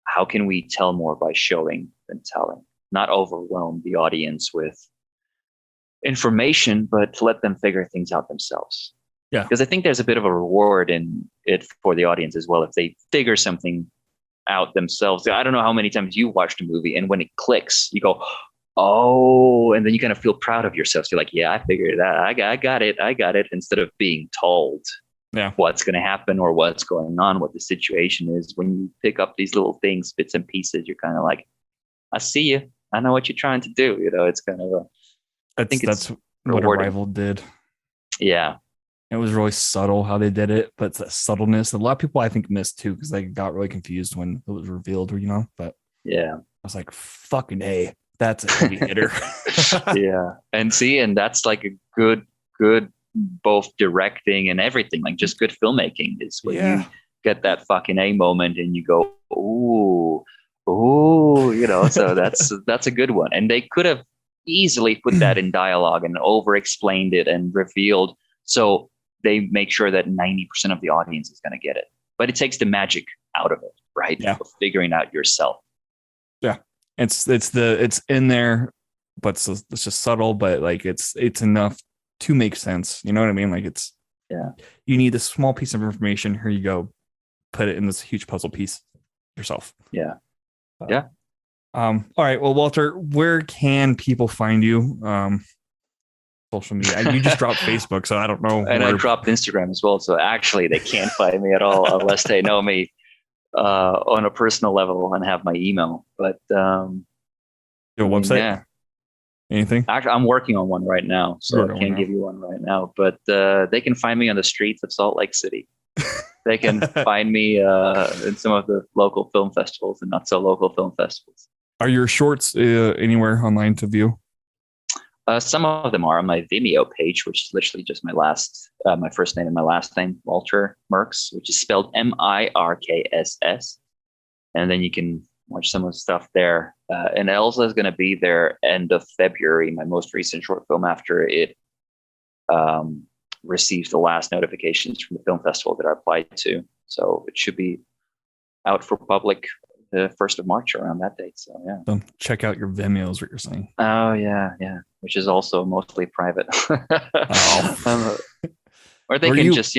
how can we tell more by showing than telling? Not overwhelm the audience with information, but to let them figure things out themselves. Yeah. Because I think there's a bit of a reward in it for the audience as well if they figure something out themselves. I don't know how many times you watched a movie and when it clicks, you go, oh, and then you kind of feel proud of yourself. So you're like, yeah, I figured it out. I got it. Instead of being told Yeah. what's going to happen or what's going on, what the situation is. When you pick up these little things, bits and pieces, you're kind of like, I see you. I know what you're trying to do. You know, it's kind of I think That's it's what rewarding. Arrival did. Yeah. It was really subtle how they did it, but it's that subtleness. A lot of people I think missed too because they got really confused when it was revealed, you know. But yeah, I was like, "Fucking a, that's a heavy hitter." yeah, and that's like a good both directing and everything, like just good filmmaking is when you Yeah. get that fucking A moment and you go, ooh, ooh, you know. So that's a good one, and they could have easily put that in dialogue and over explained it and revealed. So they make sure that 90% of the audience is going to get it. But it takes the magic out of it, right? Yeah. Of figuring out yourself. Yeah. It's in there, but it's just subtle, but like it's enough to make sense. You know what I mean? Like Yeah. You need a small piece of information. Here you go. Put it in this huge puzzle piece yourself. Yeah. Yeah. All right. Well, Walter, where can people find you? Social media. You just dropped Facebook, so I don't know. And I dropped Instagram as well. So actually, they can't find me at all unless they know me on a personal level and have my email. But your website. Yeah. Anything? Actually, I'm working on one right now, so I can't give you one right now. But they can find me on the streets of Salt Lake City. They can find me in some of the local film festivals and not so local film festivals. Are your shorts anywhere online to view? Some of them are on my Vimeo page, which is literally just my first name and my last name, Walter Mirkss, which is spelled Mirkss. And then you can watch some of the stuff there. And Elsa is going to be there end of February, my most recent short film, after it receives the last notifications from the film festival that I applied to. So it should be out for public the 1st of March, around that date. So yeah. So check out your Vimeo is what you're saying. Oh yeah. Which is also mostly private. Or they can just,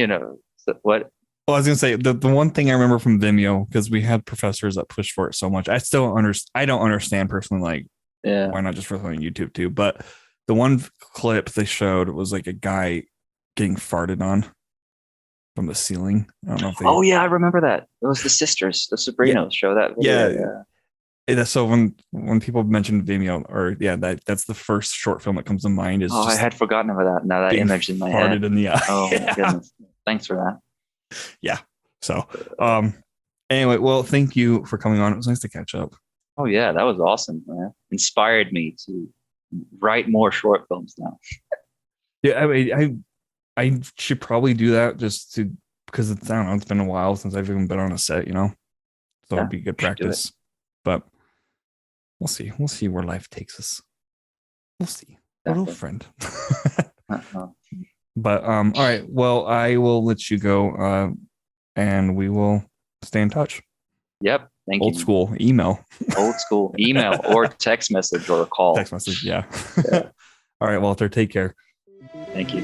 what? Well, I was gonna say the one thing I remember from Vimeo, because we had professors that pushed for it so much. I don't understand personally, like, why not just throw it on YouTube too? But the one clip they showed was like a guy getting farted on from the ceiling. I don't know if they. Oh yeah, I remember that. It was the sisters, the Sobrinos show that video. Yeah. So when people mention Vimeo, or that's the first short film that comes to mind. Is I had forgotten about that. Now that image in my head. Farted in the eye. Oh my goodness! Thanks for that. Yeah. So, anyway, well, thank you for coming on. It was nice to catch up. Oh yeah, that was awesome, man. Inspired me to write more short films now. Yeah, I mean, I should probably do that because I don't know, it's been a while since I've even been on a set, so it'd be good practice. But we'll see. We'll see where life takes us. We'll see. Little friend. But all right. Well, I will let you go, and we will stay in touch. Yep. Thank you. Old school email. Old school email or text message or a call. Text message. Yeah. All right, Walter. Take care. Thank you.